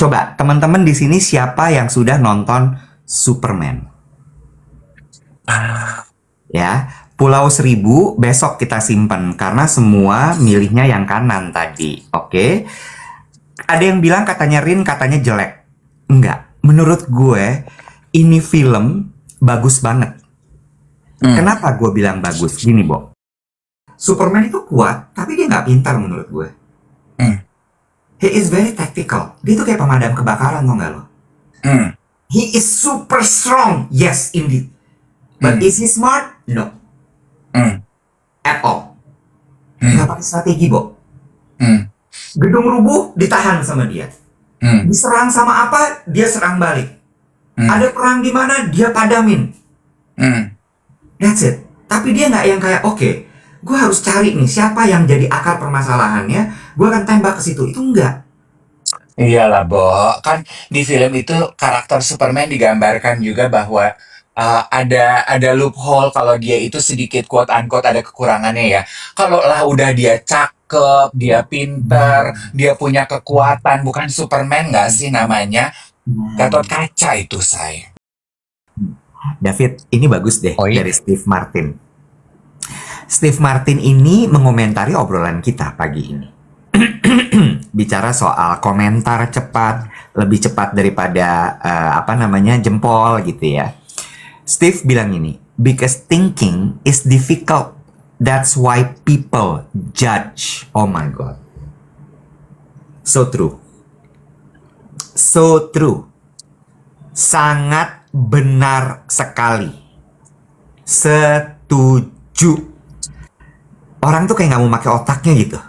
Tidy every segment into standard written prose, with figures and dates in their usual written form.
Coba teman-teman di sini siapa yang sudah nonton Superman? Ah, Ya, Pulau Seribu besok kita simpen karena semua milihnya yang kanan tadi. Oke. Ada yang bilang katanya Rin katanya jelek. Enggak. Menurut gue ini film bagus banget. hmm, Kenapa gue bilang bagus? Gini, Bo. Superman itu kuat, tapi dia nggak pintar menurut gue. hmm, He is very tactical. Dia tuh kayak pemadam kebakaran, tau nggak lo? hmm, He is super strong. Yes, indeed. But hmm, is he smart? No. hmm, At all. hmm, Nggak pakai strategi, Bo. hmm, Gedung rubuh, ditahan sama dia. hmm, Diserang sama apa, dia serang balik. hmm, Ada perang di mana, dia padamin. hmm. That's it. Tapi dia nggak yang kayak, oke, gue harus cari nih siapa yang jadi akar permasalahannya, gue akan tembak ke situ. Itu enggak. Iyalah, Bo. Kan di film itu karakter Superman digambarkan juga bahwa ada loophole kalau dia itu sedikit quote unquote ada kekurangannya ya. Kalau lah udah dia cakep, dia pinter, dia punya kekuatan, bukan Superman nggak sih namanya? Gatot kaca itu, say. David, ini bagus deh Oh iya. dari Steve Martin. Steve Martin ini mengomentari obrolan kita pagi ini. Bicara soal komentar cepat, lebih cepat daripada apa namanya jempol gitu ya. Steve bilang ini, because thinking is difficult. That's why people judge. Oh my God. So true. So true. Sangat benar sekali. Setuju. Orang tuh kayak nggak mau pakai otaknya gitu.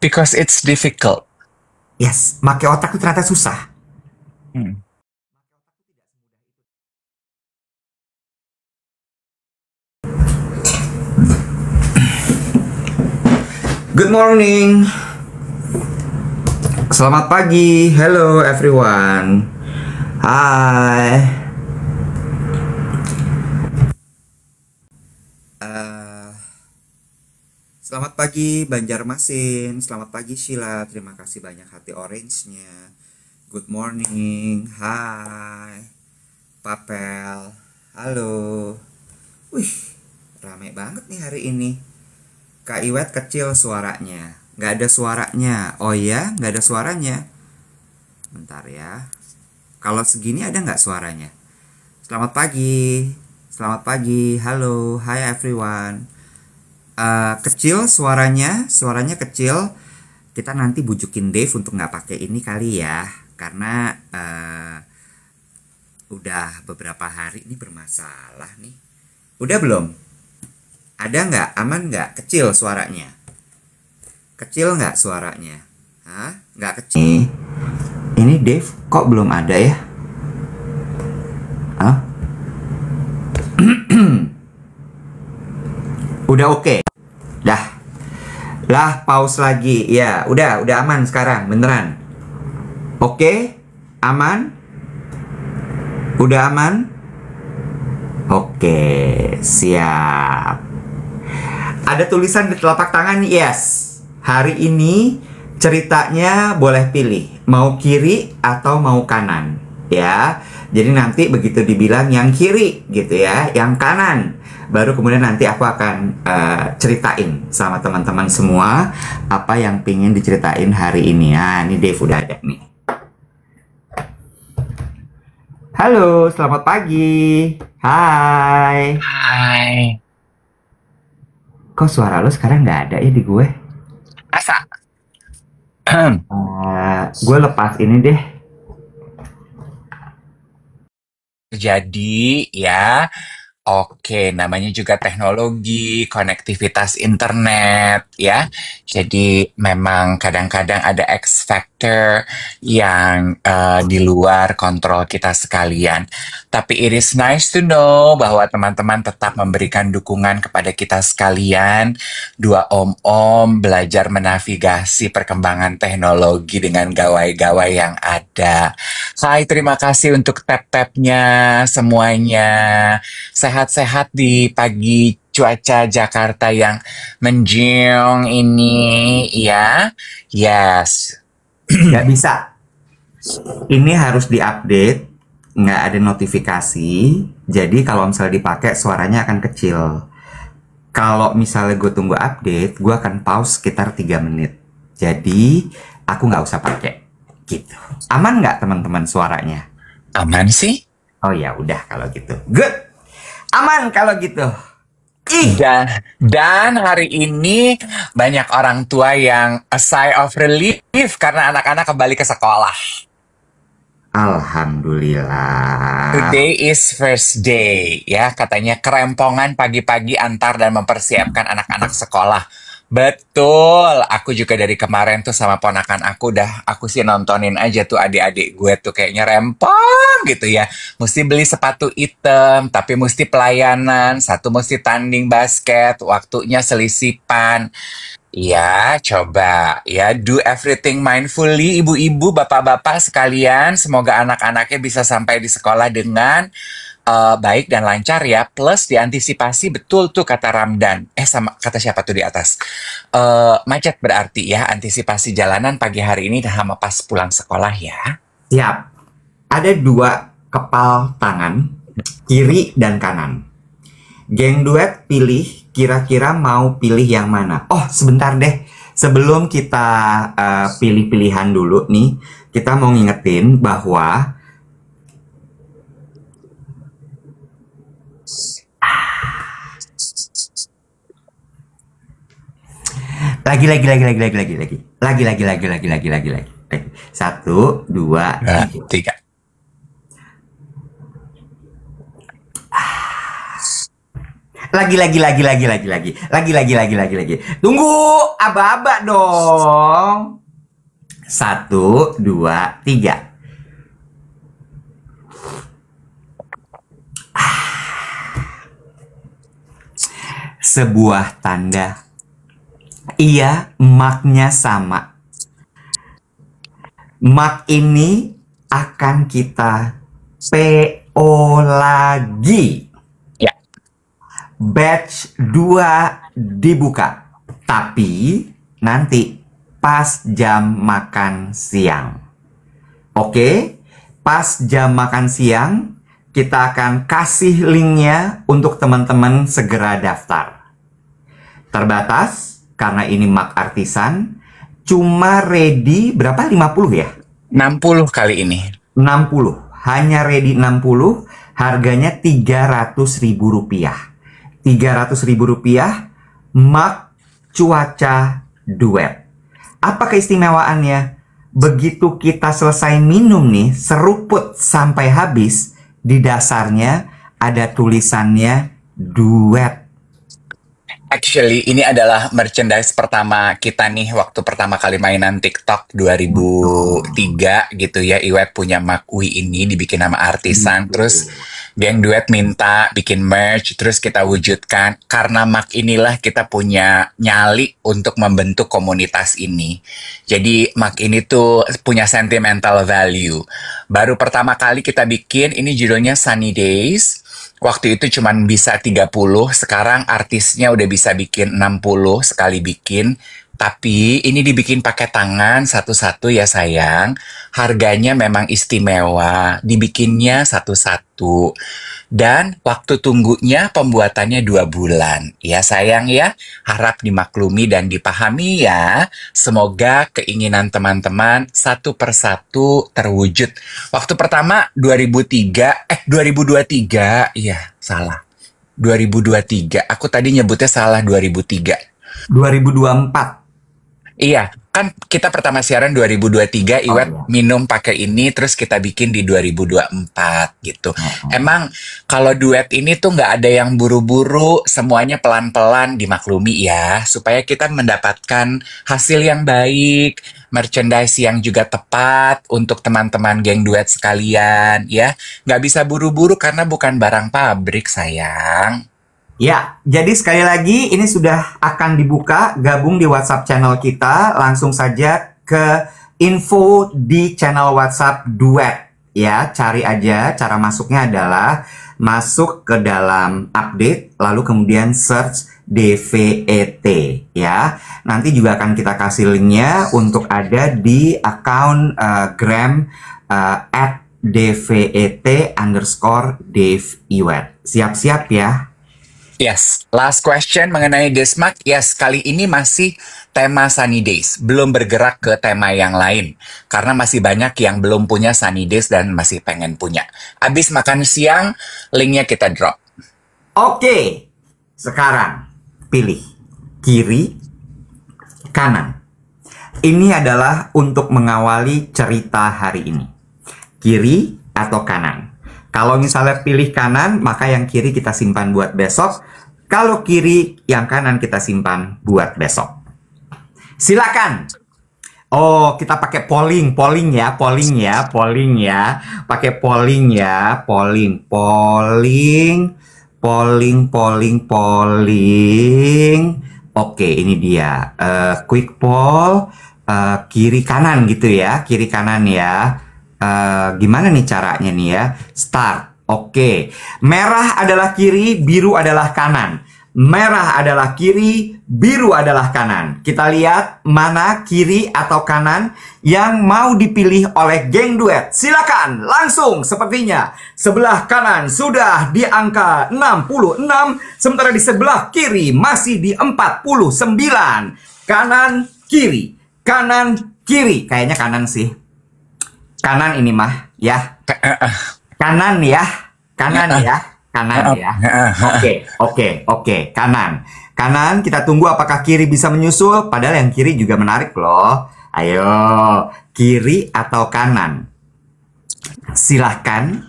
Because it's difficult. Yes, pakai otak tuh ternyata susah. Hmm. Good morning. Selamat pagi. Hello everyone. Hai. Selamat pagi Banjarmasin. Selamat pagi Sheila. Terima kasih banyak hati orange-nya. Good morning. Hai. Papel. Halo. Wih, rame banget nih hari ini. Kak Iwet kecil suaranya. Nggak ada suaranya. Oh ya, nggak ada suaranya. Bentar ya. Kalau segini ada nggak suaranya? Selamat pagi. Selamat pagi. Halo. Hi everyone. Kecil suaranya kecil. Kita nanti bujukin Dave untuk nggak pakai ini kali ya. Karena udah beberapa hari ini bermasalah nih. Udah belum? Ada nggak? Aman nggak? Kecil suaranya? Kecil nggak suaranya? Hah? Nggak kecil? Ini Dave kok belum ada ya? Hah? Udah oke? Dah. Lah, pause lagi. Ya, udah aman sekarang, beneran. Oke? Aman? Udah aman? Oke, siap. Ada tulisan di telapak tangan, yes. Hari ini ceritanya boleh pilih, mau kiri atau mau kanan, ya. Jadi nanti begitu dibilang yang kiri gitu ya, yang kanan, baru kemudian nanti aku akan ceritain sama teman-teman semua apa yang pingin diceritain hari ini. Nah, ini Dave udah ada nih. Halo, selamat pagi. Hai. Hai. Kok suara lo sekarang nggak ada ya di gue? Asa. Gue lepas ini deh. Jadi ya, oke, namanya juga teknologi, konektivitas internet, ya. Jadi memang kadang-kadang ada X factor yang di luar kontrol kita sekalian. Tapi it is nice to know bahwa teman-teman tetap memberikan dukungan kepada kita sekalian. Dua om-om belajar menavigasi perkembangan teknologi dengan gawai-gawai yang ada. Hai, terima kasih untuk tap-tapnya semuanya. Sehat-sehat di pagi cuaca Jakarta yang menjiung ini, ya. Yes. Nggak bisa. Ini harus diupdate, nggak ada notifikasi. Jadi kalau misalnya dipakai suaranya akan kecil. Kalau misalnya gue tunggu update, gue akan pause sekitar 3 menit. Jadi aku nggak usah pakai gitu. Aman nggak teman-teman suaranya? Aman sih. Oh ya udah kalau gitu. Good. Aman kalau gitu. Dan hari ini banyak orang tua yang a sigh of relief karena anak-anak kembali ke sekolah. Alhamdulillah. Today is first day, ya katanya kerempongan pagi-pagi antar dan mempersiapkan anak-anak sekolah. Betul, aku juga dari kemarin tuh sama ponakan aku sih nontonin aja tuh adik-adik gue tuh kayaknya rempong gitu ya. Mesti beli sepatu hitam, tapi mesti pelayanan, satu mesti tanding basket, waktunya selisipan. Ya, coba ya do everything mindfully ibu-ibu, bapak-bapak sekalian. Semoga anak-anaknya bisa sampai di sekolah dengan baik dan lancar ya. Plus diantisipasi betul tuh kata Ramdan. Sama kata siapa tuh di atas? Macet berarti ya. Antisipasi jalanan pagi hari ini sama pas pulang sekolah ya. Siap. Ada 2 kepal tangan, kiri dan kanan. Geng duet pilih, kira-kira mau pilih yang mana? Oh, sebentar deh. Sebelum kita pilih pilihan dulu nih, kita mau ngingetin bahwa lagi. 1, 2, 3. Lagi. Tunggu, aba-aba dong. 1, 2, 3. Sebuah tanda. Iya, marknya sama. Mark ini akan kita PO lagi. Ya. Batch 2 dibuka. Tapi nanti pas jam makan siang. Oke? Pas jam makan siang, kita akan kasih linknya untuk teman-teman segera daftar. Terbatas, karena ini mark artisan, cuma ready berapa? 50 ya? 60 kali ini. 60. Hanya ready 60, harganya Rp300.000. Rp300.000, mark cuaca duet. Apa keistimewaannya? Begitu kita selesai minum nih, seruput sampai habis, di dasarnya ada tulisannya duet. Actually, ini adalah merchandise pertama kita nih waktu pertama kali mainan TikTok 2003 gitu ya. Iwet punya makui ini dibikin nama artisan. Terus geng duet minta bikin merch. Terus kita wujudkan. Karena mak inilah kita punya nyali untuk membentuk komunitas ini. Jadi mak ini tuh punya sentimental value. Baru pertama kali kita bikin, ini judulnya Sunny Days. Waktu itu cuma bisa 30, sekarang artisnya udah bisa bikin 60 sekali bikin. Tapi ini dibikin pakai tangan satu-satu ya sayang. Harganya memang istimewa, dibikinnya satu-satu. Dan waktu tunggunya pembuatannya 2 bulan. Ya sayang ya, harap dimaklumi dan dipahami ya. Semoga keinginan teman-teman satu persatu terwujud. Waktu pertama 2023, iya salah. 2023, aku tadi nyebutnya salah 2003. 2024. Iya, kan kita pertama siaran 2023, Iwet minum pakai ini, terus kita bikin di 2024 gitu. Emang kalau duet ini tuh nggak ada yang buru-buru, semuanya pelan-pelan dimaklumi ya, supaya kita mendapatkan hasil yang baik, merchandise yang juga tepat untuk teman-teman geng duet sekalian ya. Nggak bisa buru-buru karena bukan barang pabrik sayang. Ya, jadi sekali lagi ini sudah akan dibuka, gabung di WhatsApp channel kita, langsung saja ke info di channel WhatsApp Duet. Ya, cari aja, cara masuknya adalah masuk ke dalam update, lalu kemudian search DVET. ya. Nanti juga akan kita kasih linknya untuk ada di akun Gram @dvet_Dave_Iwet. Siap-siap ya. Yes, last question mengenai Desmark. Yes, kali ini masih tema Sunny Days. Belum bergerak ke tema yang lain. Karena masih banyak yang belum punya Sunny Days dan masih pengen punya. Abis makan siang, linknya kita drop. Oke, sekarang pilih kiri, kanan. Ini adalah untuk mengawali cerita hari ini. Kiri atau kanan. Kalau misalnya pilih kanan, maka yang kiri kita simpan buat besok. Kalau kiri, yang kanan kita simpan buat besok. Silakan. Oh, kita pakai polling ya. Pakai polling ya, polling. Oke, ini dia. Quick poll, kiri kanan gitu ya, kiri kanan ya. Gimana nih caranya nih ya? Start. Oke. Merah adalah kiri, biru adalah kanan. Merah adalah kiri, biru adalah kanan. Kita lihat mana kiri atau kanan yang mau dipilih oleh geng duet. Silakan, langsung sepertinya. Sebelah kanan sudah di angka 66, sementara di sebelah kiri masih di 49. Kanan, kiri. Kanan, kiri. Kayaknya kanan sih. Kanan ini mah, ya. Kanan ya. Kanan ya. Kanan ya. Oke. Kanan. Kanan, kita tunggu apakah kiri bisa menyusul. Padahal yang kiri juga menarik loh. Ayo, kiri atau kanan? Silahkan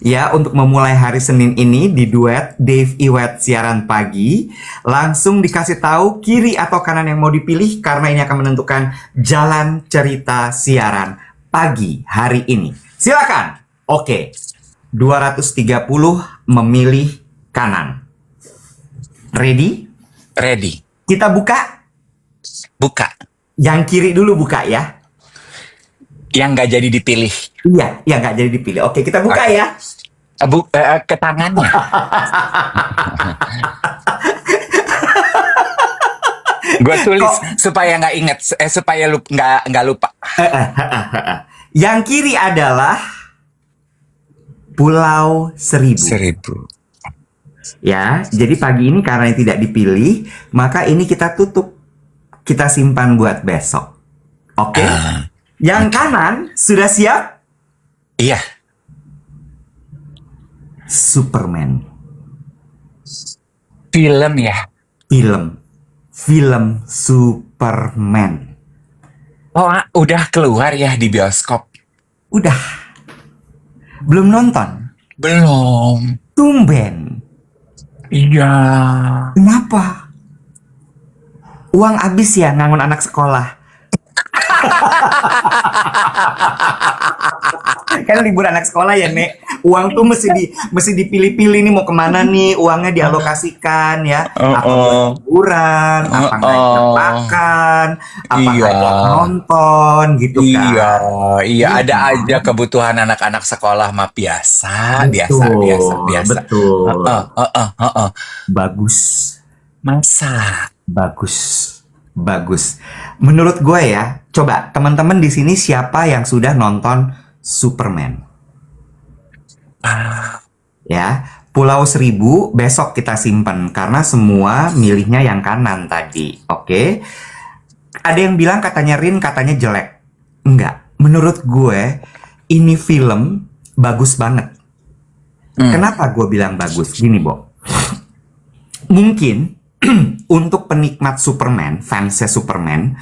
ya untuk memulai hari Senin ini di duet Dave Iwet siaran pagi. Langsung dikasih tahu kiri atau kanan yang mau dipilih karena ini akan menentukan jalan cerita siaran pagi hari ini. Silakan. Oke. 230 memilih kanan. Ready? Ready. Kita buka? Buka. Yang kiri dulu buka ya. Yang nggak jadi dipilih. Iya, yang nggak jadi dipilih. Oke, kita buka ya. Ke tangannya. Gue tulis supaya nggak inget, supaya nggak lupa. Yang kiri adalah Pulau Seribu. Ya, jadi pagi ini karena tidak dipilih, maka ini kita tutup. Kita simpan buat besok. Oke? Yang kanan sudah siap? Iya. Superman. Film ya? Film Superman. Oh, udah keluar ya di bioskop? Udah. Belum nonton? Belum. Tumben. Iya. Kenapa? Uang habis ya ngangon anak sekolah. Kan libur anak sekolah ya, Nek. Uang tuh mesti dipilih-pilih nih mau kemana nih, uangnya dialokasikan ya. Apa buat liburan, apa ngajak makan, apa ngajak nonton gitu kan. Iya, ada aja kebutuhan anak-anak sekolah mah biasa. Betul. Bagus. Masa? Bagus. Menurut gue ya, coba teman-teman di sini siapa yang sudah nonton Superman? Ya, Pulau Seribu besok kita simpen karena semua milihnya yang kanan tadi. Oke. Ada yang bilang katanya Rin katanya jelek. Enggak. Menurut gue ini film bagus banget. Kenapa gue bilang bagus? Gini, Bo. Mungkin untuk penikmat Superman, fansnya Superman,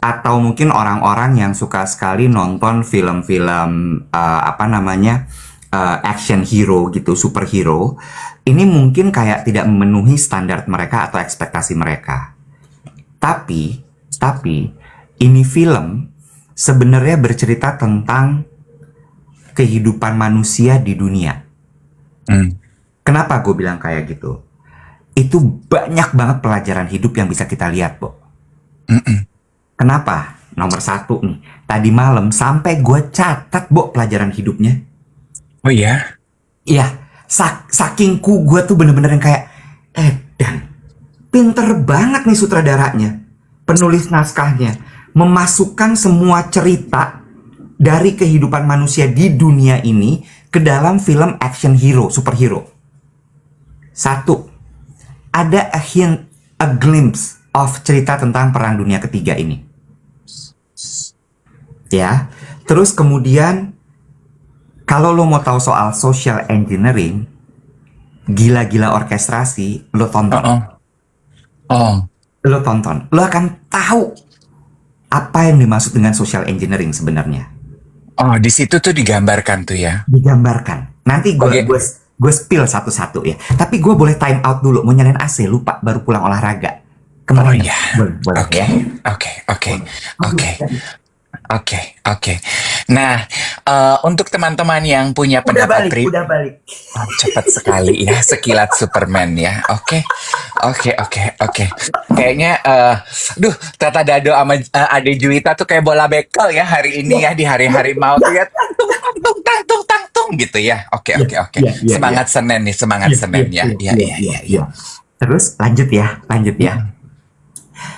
atau mungkin orang-orang yang suka sekali nonton film-film action hero gitu, superhero, ini mungkin kayak tidak memenuhi standar mereka atau ekspektasi mereka. Tapi ini film sebenarnya bercerita tentang kehidupan manusia di dunia. Kenapa gue bilang kayak gitu? Itu banyak banget pelajaran hidup yang bisa kita lihat, Bo. Kenapa? Nomor satu nih, tadi malam sampai gue catat, Bo, pelajaran hidupnya. Oh iya? Iya, sakingku gue tuh bener-bener yang kayak, Dan, Pinter banget nih sutradaranya, penulis naskahnya, memasukkan semua cerita dari kehidupan manusia di dunia ini ke dalam film action hero, superhero. Satu, ada a hint, a glimpse of cerita tentang Perang Dunia Ketiga ini. Ya, terus kemudian kalau lo mau tahu soal social engineering, gila-gila orkestrasi, lo tonton. Lo tonton, lo akan tahu apa yang dimaksud dengan social engineering sebenarnya. Oh, di situ tuh digambarkan tuh ya. Digambarkan. Nanti gue spill satu-satu ya. Tapi gue boleh time out dulu, mau nyalain AC, lupa baru pulang olahraga. Kemarin. Oh iya. Oke. Nah, untuk teman-teman yang punya pendapat udah balik. Oh, cepat sekali ya, sekilat Superman ya. Oke. Kayaknya, Tata Dado sama Ade Juwita tuh kayak bola bekel ya hari ini ya, di hari-hari mau tuh ya, tangtung gitu ya. Oke. Semangat Senin nih, Senin ya. Iya. Terus lanjut ya.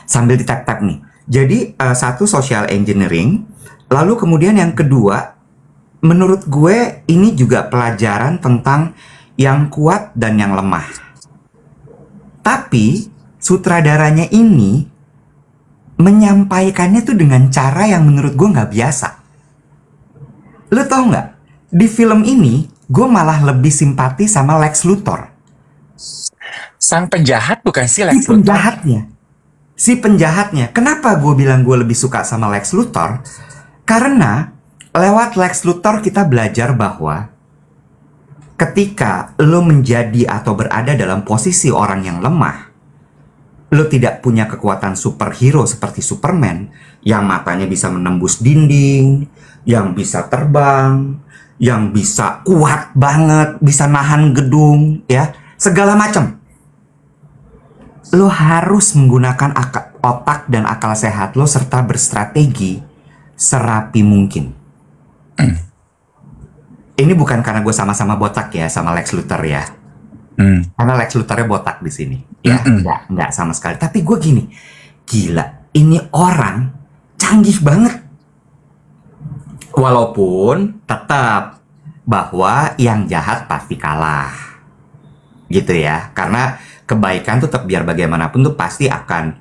Sambil ditap-tap nih. Jadi satu social engineering, lalu kemudian yang kedua, menurut gue ini juga pelajaran tentang yang kuat dan yang lemah. Tapi sutradaranya ini menyampaikannya tuh dengan cara yang menurut gue nggak biasa. Lo tau nggak? Di film ini gue malah lebih simpati sama Lex Luthor. Sang penjahat bukan sih Lex Luthor? Si penjahatnya. Kenapa gue bilang gue lebih suka sama Lex Luthor? Karena lewat Lex Luthor kita belajar bahwa ketika lo menjadi atau berada dalam posisi orang yang lemah, lo tidak punya kekuatan superhero seperti Superman yang matanya bisa menembus dinding, yang bisa terbang, yang bisa kuat banget, bisa nahan gedung, ya, segala macam. Lo harus menggunakan otak dan akal sehat lo serta berstrategi serapi mungkin. Ini bukan karena gue sama-sama botak ya sama Lex Luthor ya. Karena Lex Luthornya botak di sini. Ya, enggak sama sekali. Tapi gue gini, gila, ini orang canggih banget. Walaupun tetap bahwa yang jahat pasti kalah. Gitu ya. Karena kebaikan tuh tetap biar bagaimanapun tuh pasti akan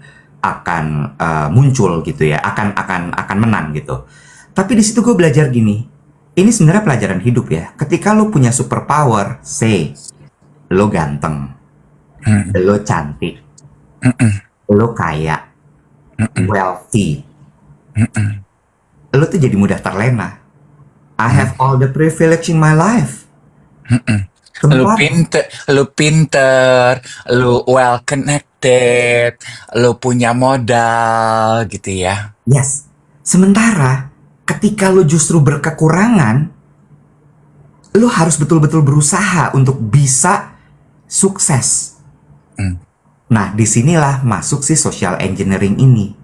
muncul gitu ya, akan menang gitu. Tapi di situ gue belajar gini, ini sebenarnya pelajaran hidup ya. Ketika lo punya superpower, say lo ganteng, lo cantik, lo kaya, wealthy, lo tuh jadi mudah terlena. I have all the privilege in my life. Lu pinter, lu well connected, lu punya modal gitu ya. Yes. Sementara ketika lu justru berkekurangan, lu harus betul-betul berusaha untuk bisa sukses. Nah, disinilah masuk si social engineering ini.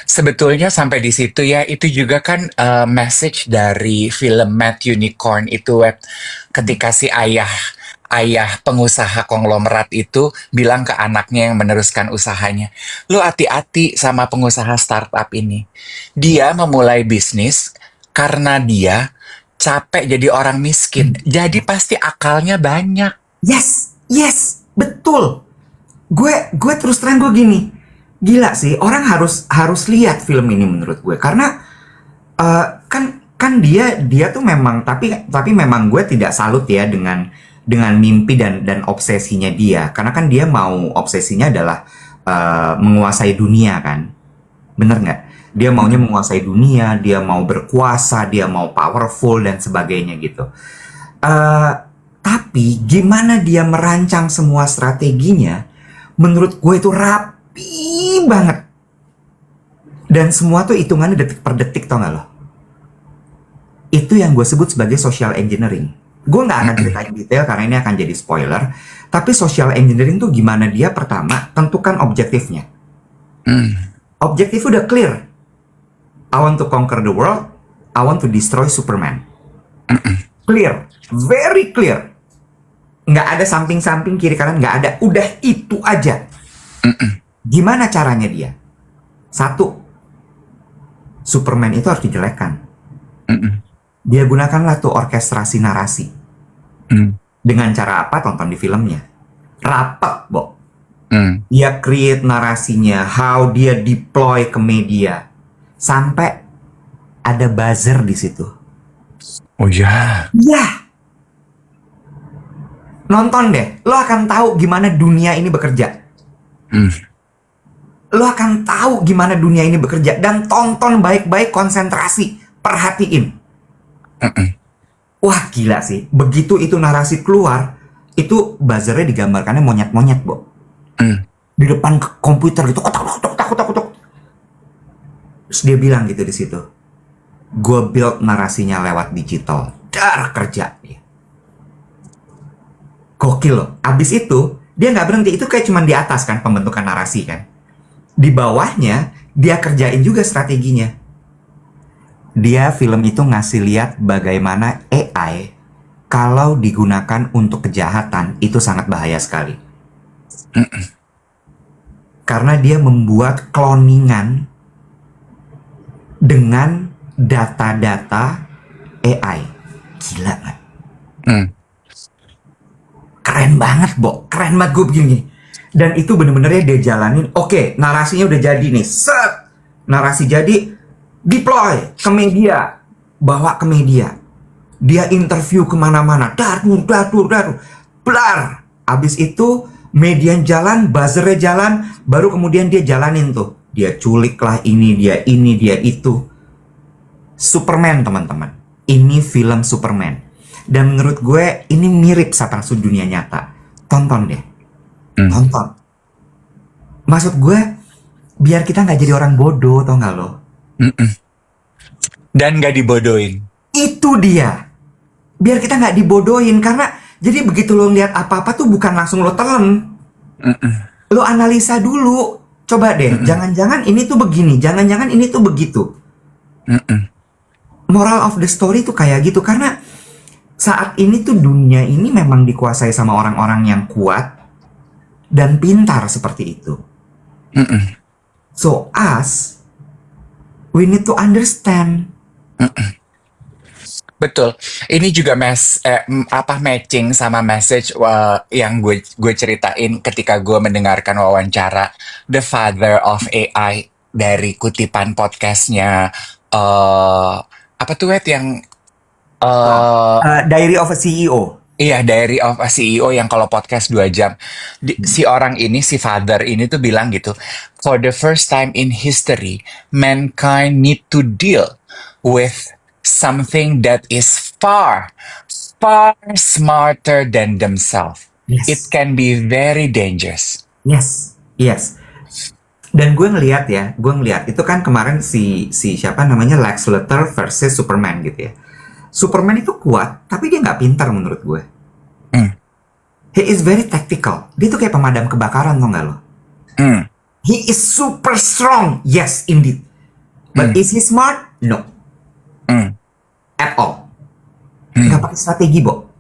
Sebetulnya sampai di situ ya, itu juga kan message dari film Mad Unicorn itu, Web. Ketika si ayah pengusaha konglomerat itu bilang ke anaknya yang meneruskan usahanya, lu hati-hati sama pengusaha startup ini. Dia memulai bisnis karena dia capek jadi orang miskin. Jadi pasti akalnya banyak. Yes, betul. Gue terus terang gue gini. Gila sih, orang harus lihat film ini menurut gue, karena kan dia tuh memang, tapi memang gue tidak salut ya dengan mimpi dan obsesinya dia, karena kan dia mau, obsesinya adalah menguasai dunia kan, bener nggak? Dia maunya menguasai dunia, dia mau berkuasa, dia mau powerful dan sebagainya gitu. Tapi gimana dia merancang semua strateginya, menurut gue itu rapi banget. Dan semua tuh hitungannya detik per detik, tau gak lo? Itu yang gue sebut sebagai social engineering. Gue gak akan ceritain detail karena ini akan jadi spoiler. Tapi social engineering tuh gimana dia pertama tentukan objektifnya. Objektif udah clear. I want to conquer the world. I want to destroy Superman. Clear. Very clear. Nggak ada samping-samping, kiri kanan, nggak ada. Udah itu aja. Mm-mm. Gimana caranya dia? Satu, Superman itu harus dijelekkan. Mm-mm. Dia gunakanlah tuh orkestrasi narasi. Mm. Dengan cara apa? Tonton di filmnya. Rapet, Bo. Mm. Dia create narasinya, how dia deploy ke media. Sampai ada buzzer di situ. Oh ya. Ya. Nonton deh, lo akan tahu gimana dunia ini bekerja. Mm. Lo akan tahu gimana dunia ini bekerja. Dan tonton baik-baik, konsentrasi, perhatiin. Mm-mm. Wah gila sih, begitu itu narasi keluar, itu buzzernya digambarkannya monyet-monyet, Bo. Mm. Di depan komputer gitu, kotak. Terus dia bilang gitu di situ, gue build narasinya lewat digital. Dar kerja dia. Gokil loh. Abis itu, dia nggak berhenti. Itu kayak cuman di atas kan, pembentukan narasi kan. Di bawahnya, dia kerjain juga strateginya. Dia film itu ngasih lihat bagaimana AI kalau digunakan untuk kejahatan itu sangat bahaya sekali. Mm-mm. Karena dia membuat cloningan dengan data-data AI. Gila nggak? Mm. Keren banget, Bo. Keren banget gue begini. Dan itu bener-bener dia jalanin. Oke, narasinya udah jadi nih. Set! Narasi jadi, deploy ke media. Bawa ke media. Dia interview kemana-mana. Datur. Blar! Abis itu, media jalan, buzzernya jalan. Baru kemudian dia jalanin tuh. Dia culik lah ini, dia itu. Superman, teman-teman. Ini film Superman. Dan menurut gue ini mirip seperti dunia nyata. Tonton deh. Tonton. Maksud gue, biar kita nggak jadi orang bodoh, tau nggak lo? Mm-mm. Dan nggak dibodohin. Itu dia. Biar kita nggak dibodohin. Karena, jadi begitu lo lihat apa-apa tuh bukan langsung lo telan. Mm-mm. Lo analisa dulu. Coba deh, jangan-jangan ini tuh begini. Jangan-jangan ini tuh begitu. Mm-mm. Moral of the story tuh kayak gitu. Karena saat ini tuh dunia ini memang dikuasai sama orang-orang yang kuat dan pintar seperti itu. Mm-mm. So us, we need to understand. Betul. Ini juga matching sama message yang gue ceritain ketika gue mendengarkan wawancara The Father of AI dari kutipan podcastnya apa tuh yang Diary of a CEO. iya, Diary of a CEO yang kalau podcast 2 jam. Si orang ini, si father ini tuh bilang gitu, for the first time in history, mankind need to deal with something that is far, far smarter than themselves. Yes. It can be very dangerous. Yes. Dan gue ngeliat itu kan kemarin si siapa namanya Lex Luthor versus Superman gitu ya. Superman itu kuat, tapi dia nggak pintar menurut gue. He is very tactical. Dia tuh kayak pemadam kebakaran, tau nggak lo? He is super strong, yes indeed. But is he smart? No. At all. Nggak pakai strategi, Bo.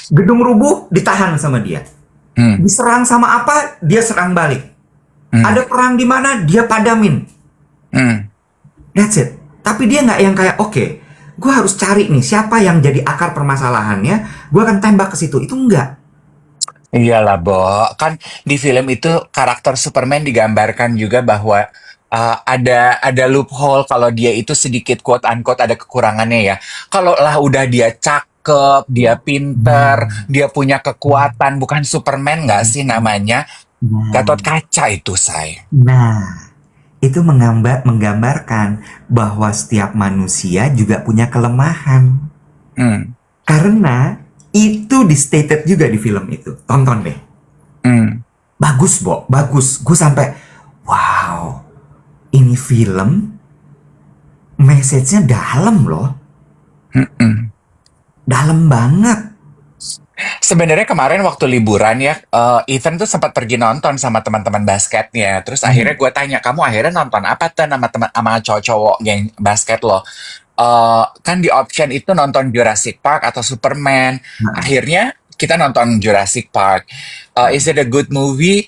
Gedung rubuh, ditahan sama dia. Diserang sama apa, dia serang balik. Ada perang di mana, dia padamin. That's it. Tapi dia nggak yang kayak, oke, gue harus cari nih siapa yang jadi akar permasalahannya, gue akan tembak ke situ. Itu enggak. Iyalah, Bo. Kan di film itu karakter Superman digambarkan juga bahwa ada loophole kalau dia itu sedikit quote unquote ada kekurangannya ya. Kalau lah udah dia cakep, dia pinter, dia punya kekuatan, bukan Superman nggak sih namanya? Gatot kaca itu, say. Nah, itu menggambarkan bahwa setiap manusia juga punya kelemahan. Karena itu di-stated juga di film itu. Tonton deh. Bagus, Bo. Bagus. Gue sampai, wow. Ini film message-nya dalam loh. Dalam banget. Sebenarnya kemarin waktu liburan ya, Ethan tuh sempat pergi nonton sama teman-teman basketnya. Terus akhirnya gue tanya, kamu akhirnya nonton apa tuh sama cowok-cowok geng basket lo? Kan di option itu nonton Jurassic Park atau Superman. Akhirnya kita nonton Jurassic Park. Is it a good movie?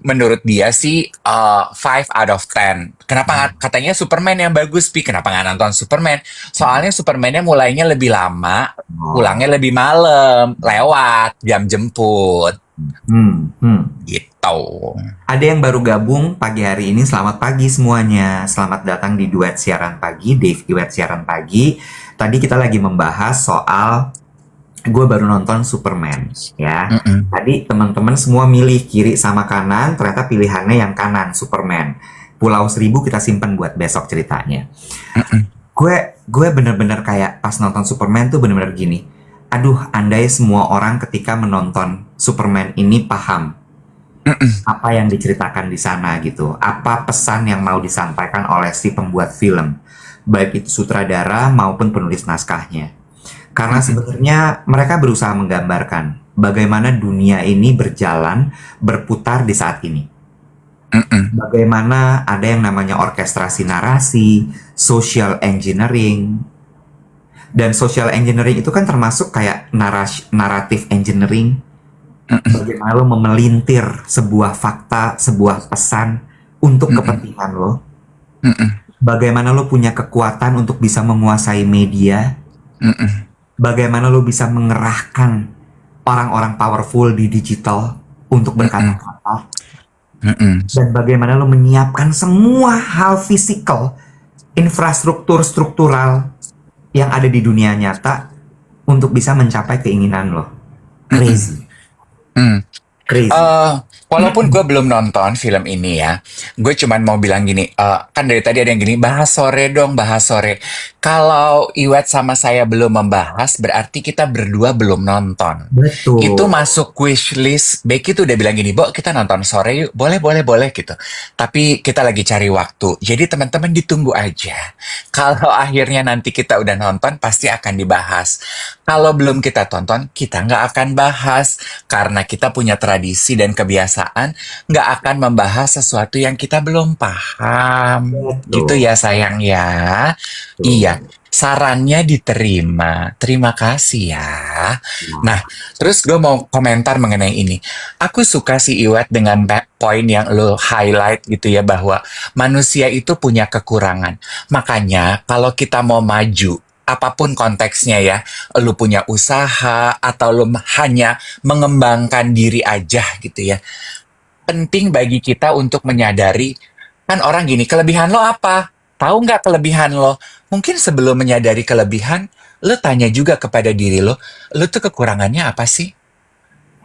Menurut dia sih 5 out of 10. Kenapa katanya Superman yang bagus, Pi? Kenapa nggak nonton Superman? Soalnya Superman-nya mulainya lebih lama, Oh. pulangnya lebih malam, lewat jam jemput, Hmm, hmm. gitu. Ada yang baru gabung pagi hari ini, selamat pagi semuanya. Selamat datang di Duet Siaran Pagi, Dave Duet Siaran Pagi. Tadi kita lagi membahas soal gue baru nonton Superman, ya. Mm-mm, Tadi teman-teman semua milih kiri sama kanan, ternyata pilihannya yang kanan, Superman. Pulau Seribu kita simpen buat besok ceritanya. mm-mm, Gue bener-bener kayak pas nonton Superman tuh bener-bener gini. Aduh, andai semua orang ketika menonton Superman ini paham mm-mm, apa yang diceritakan di sana gitu. Apa pesan yang mau disampaikan oleh si pembuat film, baik itu sutradara maupun penulis naskahnya. Karena mm-mm, sebenarnya mereka berusaha menggambarkan bagaimana dunia ini berjalan, berputar di saat ini. mm-mm, Bagaimana ada yang namanya orkestrasi narasi, social engineering, dan social engineering itu kan termasuk kayak naratif engineering. mm-mm, Bagaimana lo memelintir sebuah fakta, sebuah pesan untuk mm-mm, kepentingan lo. mm-mm, Bagaimana lo punya kekuatan untuk bisa menguasai media. mm-mm, Bagaimana lo bisa mengerahkan orang-orang powerful di digital untuk mm-mm, berkata-kata. mm-mm. Dan bagaimana lo menyiapkan semua hal fisikal, infrastruktur struktural yang ada di dunia nyata untuk bisa mencapai keinginan lo. Crazy, Mm. crazy. Eh, Walaupun gue belum nonton film ini ya, gue cuman mau bilang gini, kan dari tadi ada yang gini, bahas sore dong, bahas sore. Kalau Iwet sama saya belum membahas, berarti kita berdua belum nonton. Itu Betul. masuk wish list. Becky tuh udah bilang gini, Bo, kita nonton sore yuk. Boleh, boleh, boleh gitu. Tapi kita lagi cari waktu. Jadi teman-teman ditunggu aja. Kalau akhirnya nanti kita udah nonton, pasti akan dibahas. Kalau belum kita tonton, kita nggak akan bahas. Karena kita punya tradisi dan kebiasaan, nggak akan membahas sesuatu yang kita belum paham. Gitu Betul. ya sayang ya. Iya, Betul. sarannya diterima. Terima kasih ya. Nah, Nah, terus gue mau komentar mengenai ini. Aku suka si Iwet dengan poin yang lo highlight gitu ya, bahwa manusia itu punya kekurangan. Makanya kalau kita mau maju, apapun konteksnya ya, lu punya usaha atau lu hanya mengembangkan diri aja gitu ya. Penting bagi kita untuk menyadari, kan orang gini, kelebihan lo apa? Tahu nggak kelebihan lo? Mungkin sebelum menyadari kelebihan, lo tanya juga kepada diri lo tuh kekurangannya apa sih?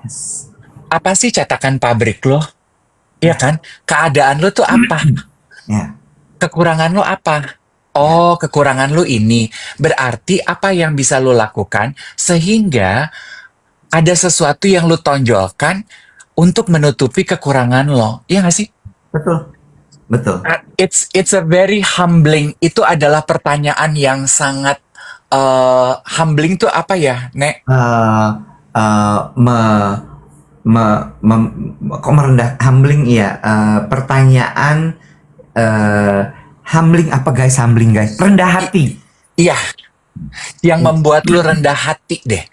yes. Apa sih cetakan pabrik lo? Iya Ya, kan? Keadaan lo tuh apa? ya, Kekurangan lo apa? ya. Oh, kekurangan lo ini. Berarti apa yang bisa lo lakukan sehingga ada sesuatu yang lo tonjolkan untuk menutupi kekurangan lo. Iya nggak sih? Betul. Betul. It's a very humbling. Itu adalah pertanyaan yang sangat humbling tuh apa ya, Nek? Eh, eh, me, kok merendah, humbling ya. Pertanyaan, eh, humbling apa guys? Humbling guys, rendah I- hati. iya, yang Ya, membuat lu rendah hati deh.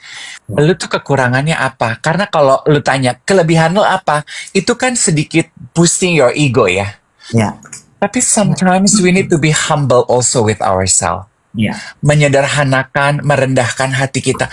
ya, Lu tuh kekurangannya apa? Karena kalau lu tanya kelebihan lu apa, itu kan sedikit boosting your ego ya. ya, Tapi sometimes we need to be humble also with ourselves. ya. Menyederhanakan, merendahkan hati kita.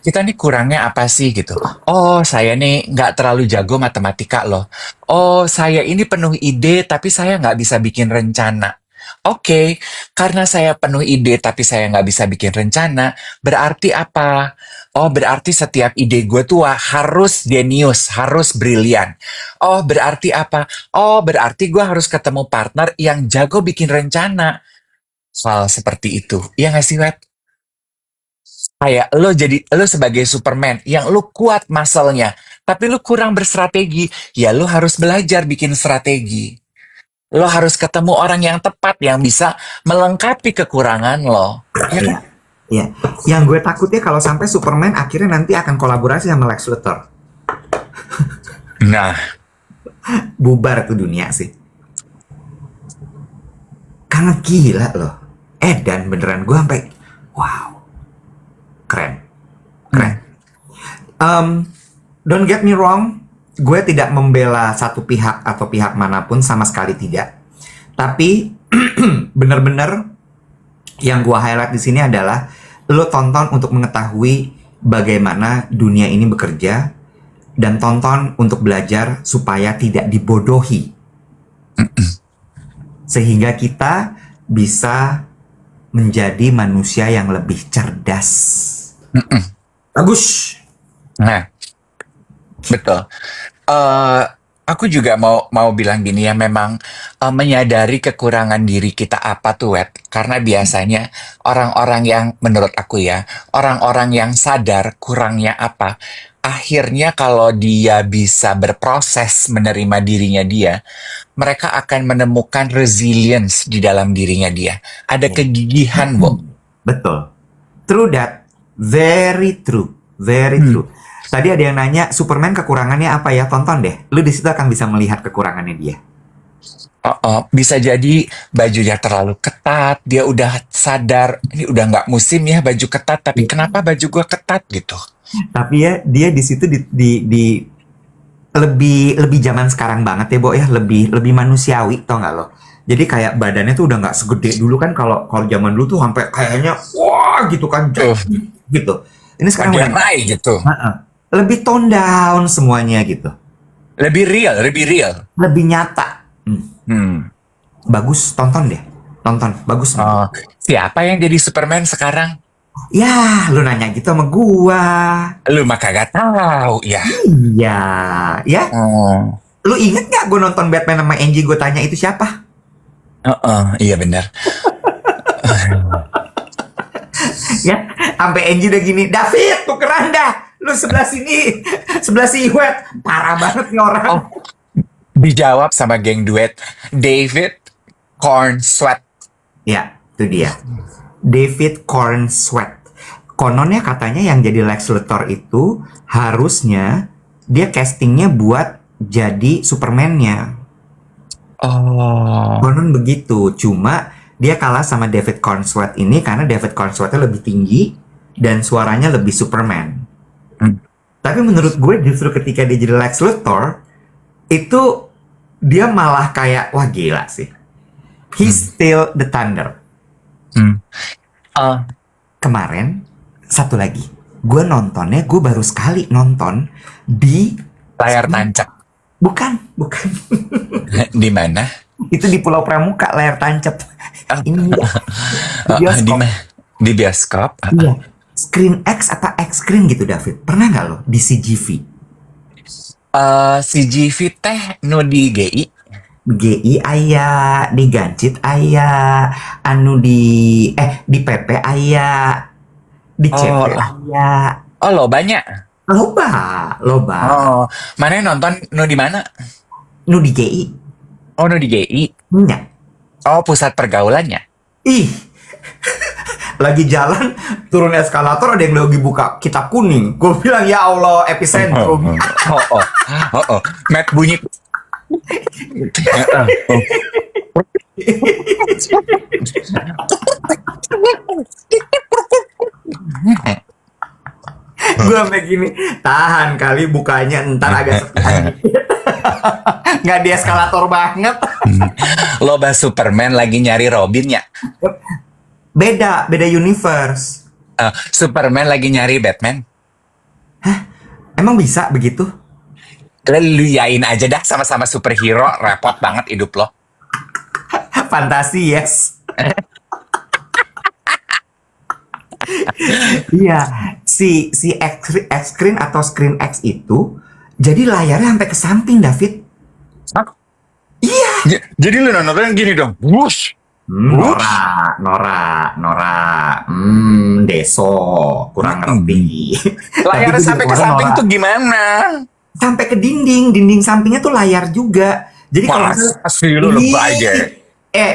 Kita nih kurangnya apa sih gitu? Oh, saya nih nggak terlalu jago matematika loh. Oh, saya ini penuh ide tapi saya nggak bisa bikin rencana. Oke, karena saya penuh ide tapi saya nggak bisa bikin rencana, berarti apa? Oh, berarti setiap ide gue tuh harus genius, harus brilian. Oh, berarti apa? Oh, berarti gue harus ketemu partner yang jago bikin rencana. Hal seperti itu. Iya nggak sih, Web? Kayak lo sebagai Superman yang lo kuat muscle-nya, tapi lo kurang berstrategi. Ya lo harus belajar bikin strategi. Lo harus ketemu orang yang tepat yang bisa melengkapi kekurangan lo. Ya kan? Ya, ya. Yang gue takutnya kalau sampai Superman akhirnya nanti akan kolaborasi sama Lex Luthor, Nah, bubar tuh dunia sih. Karena gila loh. Dan beneran gue sampai wow, keren, keren. hmm, Don't get me wrong, gue tidak membela satu pihak atau pihak manapun, sama sekali tidak. Tapi bener-bener yang gue highlight di sini adalah lo tonton untuk mengetahui bagaimana dunia ini bekerja, dan tonton untuk belajar supaya tidak dibodohi, sehingga kita bisa menjadi manusia yang lebih cerdas. Bagus. Nah, betul. Aku juga mau bilang gini ya, memang menyadari kekurangan diri kita apa tuh, Wet. Karena biasanya orang-orang yang, menurut aku ya, orang-orang yang sadar kurangnya apa, akhirnya kalau dia bisa berproses menerima dirinya dia, mereka akan menemukan resilience di dalam dirinya dia. Ada kegigihan, Bo. Betul. True that. Very true. Very true. Tadi ada yang nanya, Superman kekurangannya apa ya? Tonton deh. Lu di situ akan bisa melihat kekurangannya dia. Bisa jadi bajunya terlalu ketat, dia udah sadar, ini udah nggak musim ya baju ketat, tapi kenapa baju gua ketat gitu? Tapi ya, dia di situ lebih zaman sekarang banget ya, Bo ya, lebih manusiawi, tau nggak lo? Jadi kayak badannya tuh udah nggak segede dulu kan, kalau zaman dulu tuh sampai kayaknya wah gitu kan, gitu. Ini sekarang udah naik gitu. Lebih tone down semuanya gitu. Lebih real, lebih nyata. Bagus, tonton deh. Tonton, bagus. Siapa yang jadi Superman sekarang? Ya, lu nanya gitu sama gua. Lu mah kagak tahu ya. Iya, ya. Lu inget gak gua nonton Batman sama Angie, gua tanya itu siapa? Iya benar. Ya, sampai Angie udah gini, David, tukeran dah. Lu sebelah sini, sebelah si Wet. Parah banget nih orang. Dijawab sama geng duet, David Cornsweet. Ya, itu dia. David Cornsweet. Kononnya katanya yang jadi Lex Luthor itu harusnya dia castingnya buat jadi Superman-nya. Konon begitu. Cuma dia kalah sama David Cornsweet ini karena David Cornsweet-nya lebih tinggi dan suaranya lebih Superman. Tapi menurut gue justru ketika dia jadi Lex Luthor, itu dia malah kayak, wah gila sih. He's still the Thunder. Kemarin, satu lagi. Gue nontonnya, gue baru sekali nonton di layar tancap. Bukan. Di mana? Itu di Pulau Pramuka, layar tancap. Ini bioskop. Di bioskop? Iya. Screen X apa X screen gitu, David. Pernah nggak lo di CGV? CGV teh nu di GI. GI aya, di Gancit aya, anu di PP aya, di CP aya. Lo banyak. Loba. Mana nonton nu di mana? Nu di GI. Nu di GI. Enggak. Pusat pergaulannya. Ih. Lagi jalan, turun eskalator, ada yang lagi buka kitab kuning. Gue bilang, ya Allah, epicentrum. Matt bunyi. Gue sampai gini, tahan kali bukanya, ntar agak sepi. Nggak di eskalator banget. Loba Superman lagi nyari Robin ya? Beda universe. Superman lagi nyari Batman. Hah? Emang bisa begitu? Lu yain aja dah, sama-sama superhero, repot banget hidup lo. Fantasi, yes. Iya, si X screen atau Screen X itu jadi layarnya sampai ke samping, David. Hah? Iya. Jadi lu nonton gini dong. Wush. Nora. Deso. Kurang ngerti. Layarnya sampai ke samping tuh gimana? Sampai ke dinding sampingnya tuh layar juga. Jadi kalau lu lebay deh.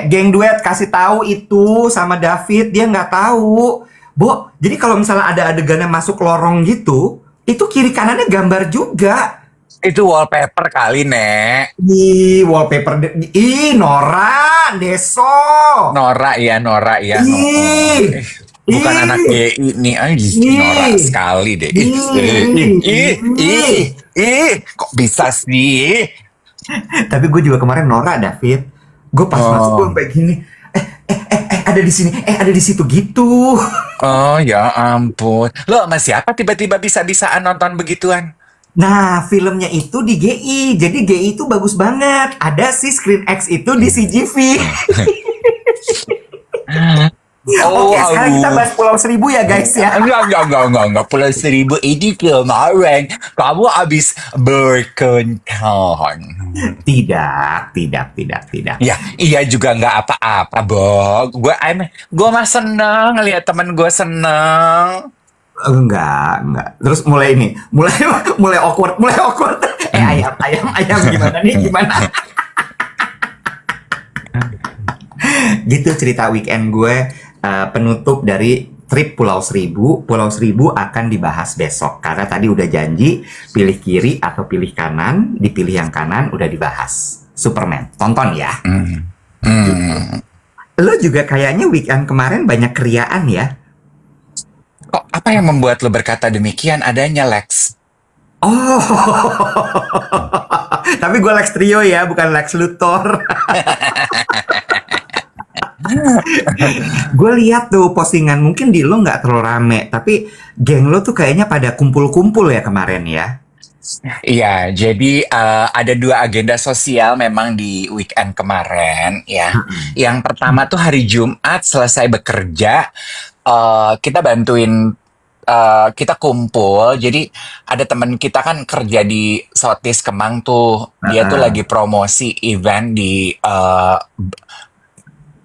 Geng duet kasih tahu itu sama David, dia nggak tahu. Bo, jadi kalau misalnya ada adegannya masuk lorong gitu, itu kiri kanannya gambar juga. Itu wallpaper kali, Nek. Wallpaper. Nora, Deso. Nora, iya. bukan anak Ih, GI nih. Ay, norak ih, sekali deh. ih. Kok bisa sih? Tapi gue juga kemarin norak, David. Gue pas masuk gue Oh, sampai gini. Ada di sini, ada di situ gitu. oh ya ampun. Lo sama siapa tiba-tiba bisa-bisaan nonton begituan? Nah, filmnya itu di GI. Jadi GI itu bagus banget. Ada si Screen X itu di CGV. Oh, Oke, sekarang kita bahas Pulau Seribu ya, guys ya. enggak. Pulau Seribu ini kemarin kamu habis berkencan. Tidak. Ya, iya juga nggak apa-apa, Bog. Gue mah seneng ngeliat temen gue seneng. Enggak. Terus mulai ini, mulai awkward. Ayam gimana nih? Gimana? Gitu cerita weekend gue, penutup dari trip Pulau Seribu. Pulau Seribu akan dibahas besok karena tadi udah janji pilih kiri atau pilih kanan, dipilih yang kanan udah dibahas. Superman, tonton ya. Lo juga kayaknya weekend kemarin banyak keriaan ya. Kok apa yang membuat lo berkata demikian? Adanya Lex. Oh, tapi gue Lex Trio ya, bukan Lex Luthor. Gue lihat tuh postingan, mungkin di lo nggak terlalu rame, tapi geng lo tuh kayaknya pada kumpul-kumpul ya kemarin ya. Iya, jadi ada dua agenda sosial memang di weekend kemarin ya. Yang pertama tuh hari Jumat selesai bekerja, kita bantuin kita kumpul. Jadi ada temen kita kan kerja di Sotis Kemang tuh, dia tuh lagi promosi event di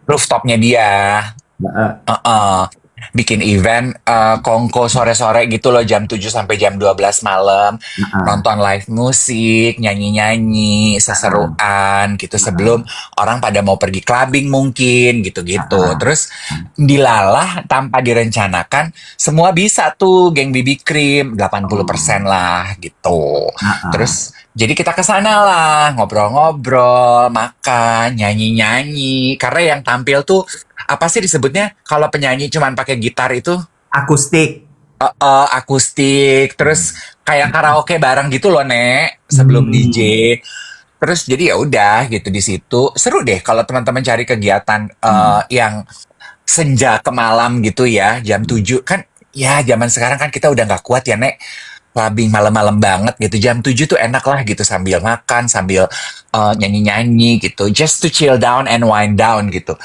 rooftopnya dia. Heeh. Bikin event kongko sore-sore gitu loh, jam 7 sampai jam 12 malam. Nonton live musik, nyanyi-nyanyi, seseruan gitu sebelum orang pada mau pergi clubbing mungkin gitu-gitu. Terus dilalah tanpa direncanakan, semua bisa tuh geng BB Cream 80% lah gitu. Terus jadi kita ke sana lah, ngobrol-ngobrol, makan, nyanyi-nyanyi. Karena yang tampil tuh apa sih disebutnya kalau penyanyi cuman pakai gitar itu? Akustik. Akustik, terus kayak karaoke bareng gitu loh, Nek, sebelum DJ. Terus jadi ya udah gitu di situ. Seru deh kalau teman-teman cari kegiatan yang senja ke malam gitu ya, jam 7 kan ya zaman sekarang kan kita udah nggak kuat ya, Nek. Clubbing malam-malam banget gitu. Jam 7 tuh enak lah gitu sambil makan, sambil nyanyi-nyanyi gitu. Just to chill down and wind down gitu.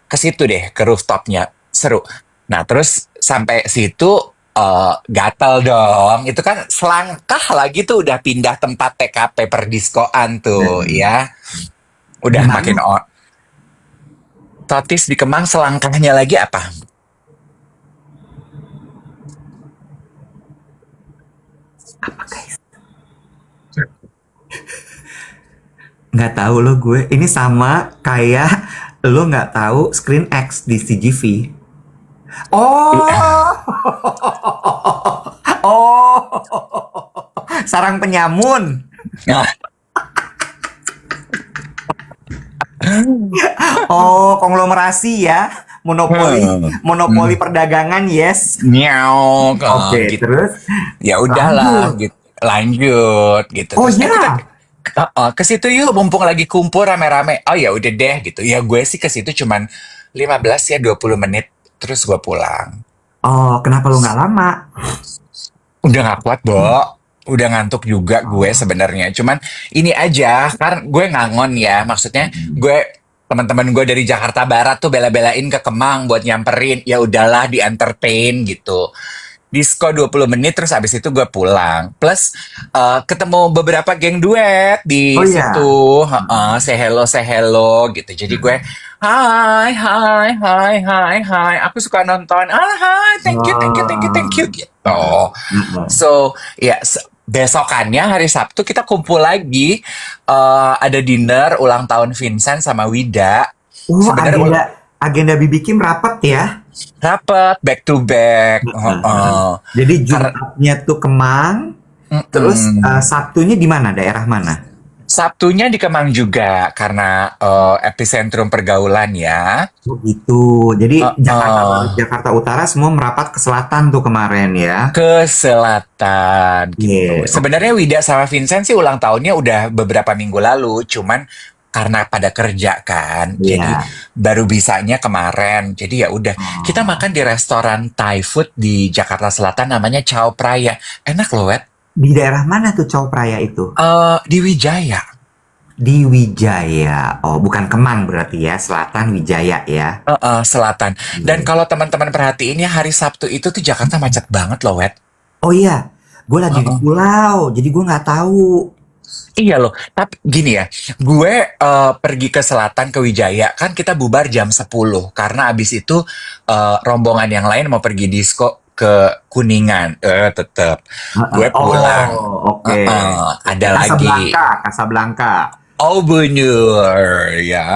Ke situ deh, ke rooftopnya. Seru. Nah, terus sampai situ gatel dong. Itu kan selangkah lagi tuh udah pindah tempat TKP perdiskoan tuh ya. Udah makin Totis di Kemang, selangkahnya lagi apa? Apa guys? Nggak tahu lo gue. Ini sama kayak lo nggak tahu Screen X di CGV. Oh, oh, sarang penyamun. Oh, konglomerasi ya, monopoli perdagangan, yes. Nyau, Oke, gitu. terus Ya udahlah, gitu. Lanjut gitu. Oh Terus ya, ke situ yuk, mumpung lagi kumpul rame-rame. Oh ya udah deh gitu. Ya gue sih ke situ cuman 15 ya 20 menit terus gue pulang. oh kenapa lo nggak lama? Udah gak kuat, Bo. Udah ngantuk juga gue sebenarnya. Cuman ini aja, kan gue ngangon ya. Maksudnya teman-teman gue dari Jakarta Barat tuh bela-belain ke Kemang buat nyamperin. Ya udahlah, di entertain gitu. Disko 20 menit terus abis itu gue pulang. Plus ketemu beberapa geng duet di Oh ya, situ. Say hello gitu. Jadi gue hai. Aku suka nonton. Hai, thank you gitu. So, ya besokannya hari Sabtu kita kumpul lagi. Ada dinner ulang tahun Vincent sama Wida. Sebenarnya agenda BB Kim rapet ya. rapet back to back. Jadi Jumatnya tuh Kemang, terus Sabtunya di mana? Daerah mana? Sabtunya di Kemang juga karena epicentrum pergaulan ya. Oh gitu. Jadi Jakarta Barat, Uh, Jakarta Utara semua merapat ke selatan tuh kemarin ya. ke selatan gitu. Iya, oke. Sebenarnya Wida sama Vincent sih ulang tahunnya udah beberapa minggu lalu, cuman karena pada kerja kan, jadi Iya. baru bisanya kemarin. Jadi ya udah, kita Oh. makan di restoran Thai food di Jakarta Selatan namanya Chow Praya. Enak loh, Wet. Di daerah mana tuh Chow Praya itu? Di Wijaya. Di Wijaya. Oh, bukan Kemang berarti ya, Selatan Wijaya ya. Selatan. Dan Iya. kalau teman-teman perhatiin ya hari Sabtu itu tuh Jakarta macet banget loh, Wet. Oh iya, gue lagi di Heeh. pulau, jadi gue nggak tahu. Iya loh, tapi gini ya, gue pergi ke selatan ke Wijaya, kan kita bubar jam 10 karena abis itu rombongan yang lain mau pergi disco ke Kuningan. Tetep, Heeh. gue pulang. Oh, oke. Oke. Ada lagi. Casablanca, Casablanca. Oh bener ya,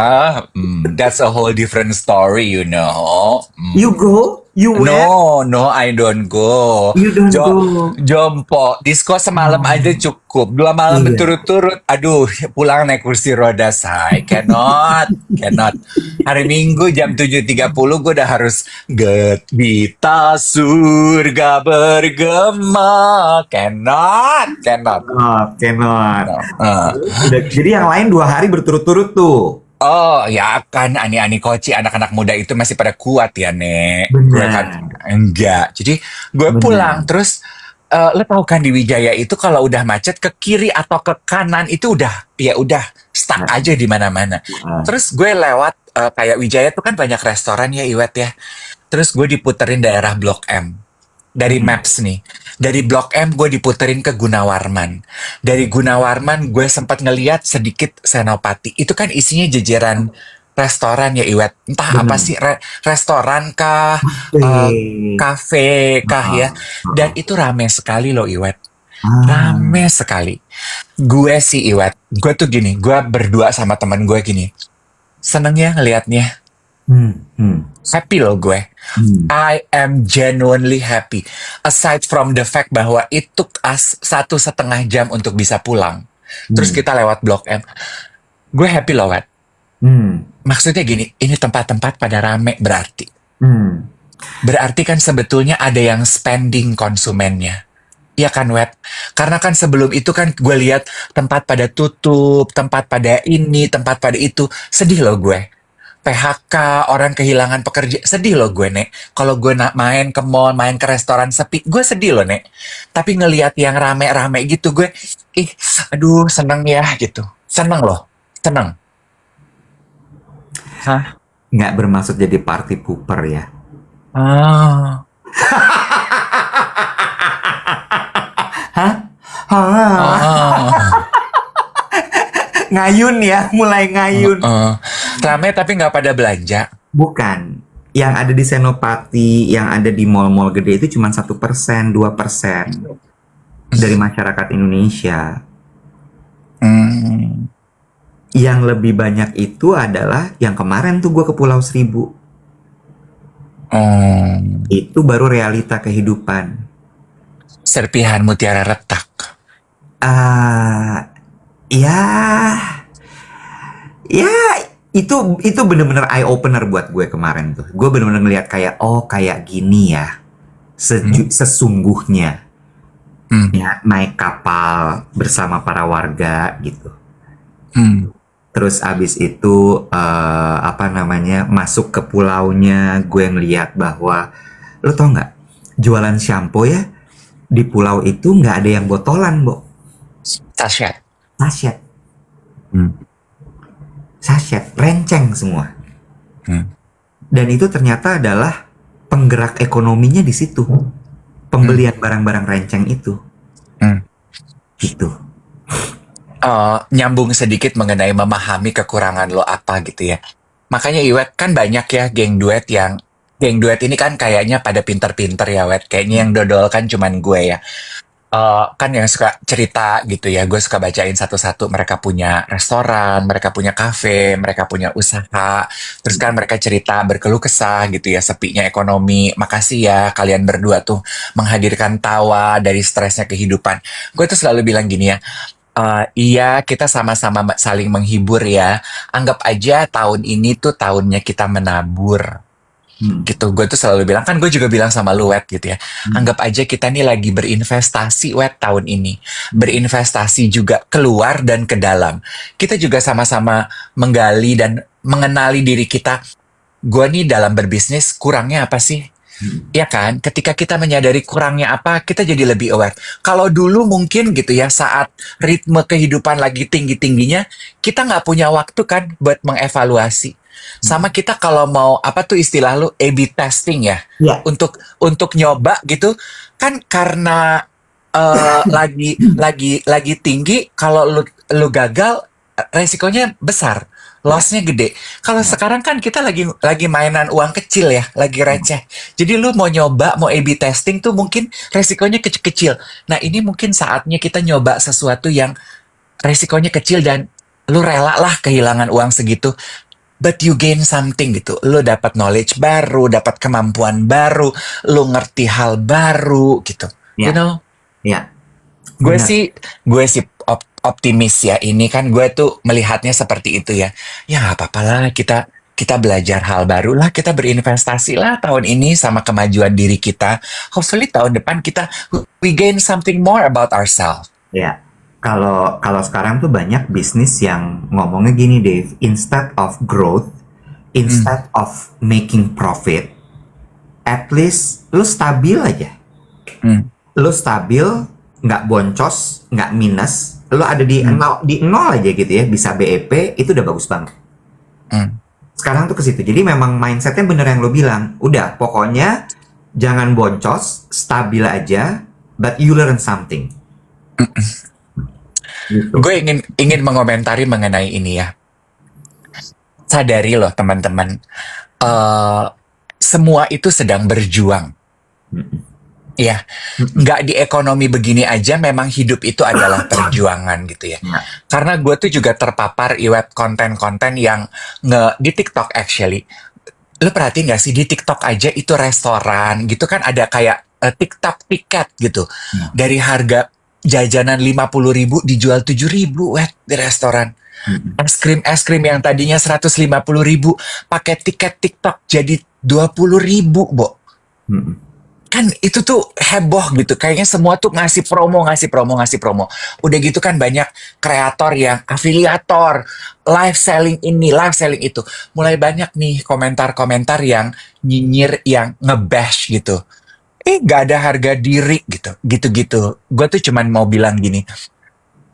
that's a whole different story, you know. You go? You went? No, no, I don't go. You don't Jo go? Jompo, disko semalam aja Oh, cukup. 2 malam iya. berturut-turut. Aduh, pulang naik kursi roda, say. Cannot, cannot. Hari Minggu jam 7.30 gue udah harus Geta surga bergema. Cannot, cannot. Cannot, cannot. No. Udah, jadi yang lain 2 hari berturut-turut tuh. Oh, ya kan ani-ani koci anak-anak muda itu masih pada kuat ya, Nek. Gue kan Benar, enggak. Jadi gue pulang benar. terus lo tahu kan di Wijaya itu kalau udah macet ke kiri atau ke kanan itu udah ya udah stuck Nah, aja di mana-mana. Terus gue lewat kayak Wijaya tuh kan banyak restoran ya Iwet ya. Terus gue diputerin daerah Blok M dari mm, Maps nih. Dari Blok M gue diputerin ke Gunawarman. Dari Gunawarman gue sempat ngeliat sedikit Senopati. Itu kan isinya jajaran restoran ya Iwet. Entah apa benar. sih restoran kah, eh, Eh, kafe kah ya. heeh, Dan heeh. itu rame sekali loh Iwet. Ah, Rame sekali. Gue sih Iwet. Gue tuh gini. Gue berdua sama temen gue gini. Seneng ya ngelihatnya. hmm, hmm, Happy loh gue. hmm, I am genuinely happy. Aside from the fact bahwa it took us 1,5 jam untuk bisa pulang. Terus hmm, kita lewat Blok M. Gue happy loh, Wet. hmm, Maksudnya gini, ini tempat-tempat pada rame berarti. hmm. Berarti kan sebetulnya ada yang spending konsumennya. Iya kan, Wet? Karena kan sebelum itu kan gue lihat tempat pada tutup, tempat pada ini, tempat pada itu. Sedih loh gue. PHK, orang kehilangan pekerja. Sedih loh gue, Nek. Kalau gue main ke mall, main ke restoran sepi, gue sedih loh, Nek. Tapi ngelihat yang rame-rame gitu, gue, ih, aduh, seneng ya, gitu. Seneng loh, seneng. Hah? Nggak bermaksud jadi party pooper ya. Ah. Hah? Hah? Ah. Ngayun ya, mulai ngayun. Rame tapi nggak pada belanja. Bukan. Yang ada di Senopati, yang ada di mall-mall gede itu cuma 1%, 2% dari masyarakat Indonesia. Hmm. Yang lebih banyak itu adalah yang kemarin tuh gue ke Pulau Seribu. Oh. Itu baru realita kehidupan. Serpihan mutiara retak. Ah, ya, ya itu bener-bener eye opener buat gue kemarin tuh. Gue bener-bener ngeliat kayak oh kayak gini ya Hmm. sesungguhnya Hmm. ya naik kapal bersama para warga gitu. Hmm. Terus abis itu apa namanya masuk ke pulaunya gue ngeliat bahwa lo tau nggak jualan shampoo ya di pulau itu nggak ada yang botolan, Bo. Tasyat. Sachet, Hmm. sachet, renceng semua. Hmm. Dan itu ternyata adalah penggerak ekonominya di situ. Hmm. Pembelian barang-barang renceng itu. Hmm. Gitu. Nyambung sedikit mengenai memahami kekurangan lo apa gitu ya. Makanya Iwet kan banyak ya geng duet ini kan kayaknya pada pinter-pinter ya Wet. Kayaknya yang dodol kan cuman gue ya. Kan yang suka cerita gitu ya, gue suka bacain satu-satu. Mereka punya restoran, mereka punya kafe, mereka punya usaha. Terus kan mereka cerita berkeluh kesah gitu ya, sepinya ekonomi. Makasih ya kalian berdua tuh menghadirkan tawa dari stresnya kehidupan. Gue tuh selalu bilang gini ya, Iya, kita sama-sama saling menghibur ya. Anggap aja tahun ini tuh tahunnya kita menabur. Hmm. Gitu, gue tuh selalu bilang, kan gue juga bilang sama lu, Wet, gitu ya. Hmm. Anggap aja kita nih lagi berinvestasi, Wet, tahun ini. Berinvestasi juga keluar dan ke dalam. Kita juga sama-sama menggali dan mengenali diri kita. Gue nih dalam berbisnis kurangnya apa sih? Hmm. Ya kan, ketika kita menyadari kurangnya apa, kita jadi lebih aware. Kalau dulu mungkin gitu ya, saat ritme kehidupan lagi tinggi-tingginya, kita nggak punya waktu kan buat mengevaluasi. Sama kita kalau mau apa tuh istilah lu A/B testing ya, Ya. untuk nyoba gitu, kan karena lagi tinggi, kalau lu gagal, resikonya besar. Loss-nya gede. Kalau sekarang kan kita lagi mainan uang kecil ya, lagi receh. Jadi lu mau nyoba, mau A/B testing tuh mungkin resikonya kecil-kecil. Nah, ini mungkin saatnya kita nyoba sesuatu yang resikonya kecil dan lu rela lah kehilangan uang segitu. But you gain something gitu. Lu dapat knowledge baru, dapat kemampuan baru, lu ngerti hal baru gitu. You Ya. know? Ya. Gue Benar. sih optimis ya. Ini kan gue tuh melihatnya seperti itu ya. Ya nggak apa-apa lah, kita belajar hal baru lah, kita berinvestasi lah tahun ini sama kemajuan diri kita. Hopefully tahun depan we gain something more about ourselves. Ya. Kalau sekarang tuh banyak bisnis yang ngomongnya gini, Dave. Instead of growth, instead of making profit, at least lu stabil aja. Hmm. Lu stabil, nggak boncos, nggak minus. Lu ada di nol aja gitu ya, bisa BEP, itu udah bagus banget. Hmm. Sekarang tuh ke situ. Jadi memang mindsetnya bener yang lo bilang. Udah, pokoknya jangan boncos, stabil aja, but you learn something. Gitu. Gue ingin mengomentari mengenai ini ya. Sadari loh teman-teman, semua itu sedang berjuang. Ya, nggak di ekonomi begini aja, memang hidup itu adalah perjuangan gitu ya. Ya. Karena gue tuh juga terpapar iwet konten-konten yang di TikTok actually. Lo perhatiin nggak sih di TikTok aja itu restoran gitu kan ada kayak TikTok tiket gitu. Dari harga jajanan 50.000 dijual 7.000 wet di restoran. Es krim yang tadinya 150.000 pakai tiket TikTok jadi 20.000, Bo. Kan itu tuh heboh gitu. Kayaknya semua tuh ngasih promo. Udah gitu kan banyak kreator yang afiliator, live selling ini, live selling itu. Mulai banyak nih komentar-komentar yang nyinyir, yang ngebash gitu. Gak ada harga diri gitu. Gitu-gitu. Gue tuh cuman mau bilang gini.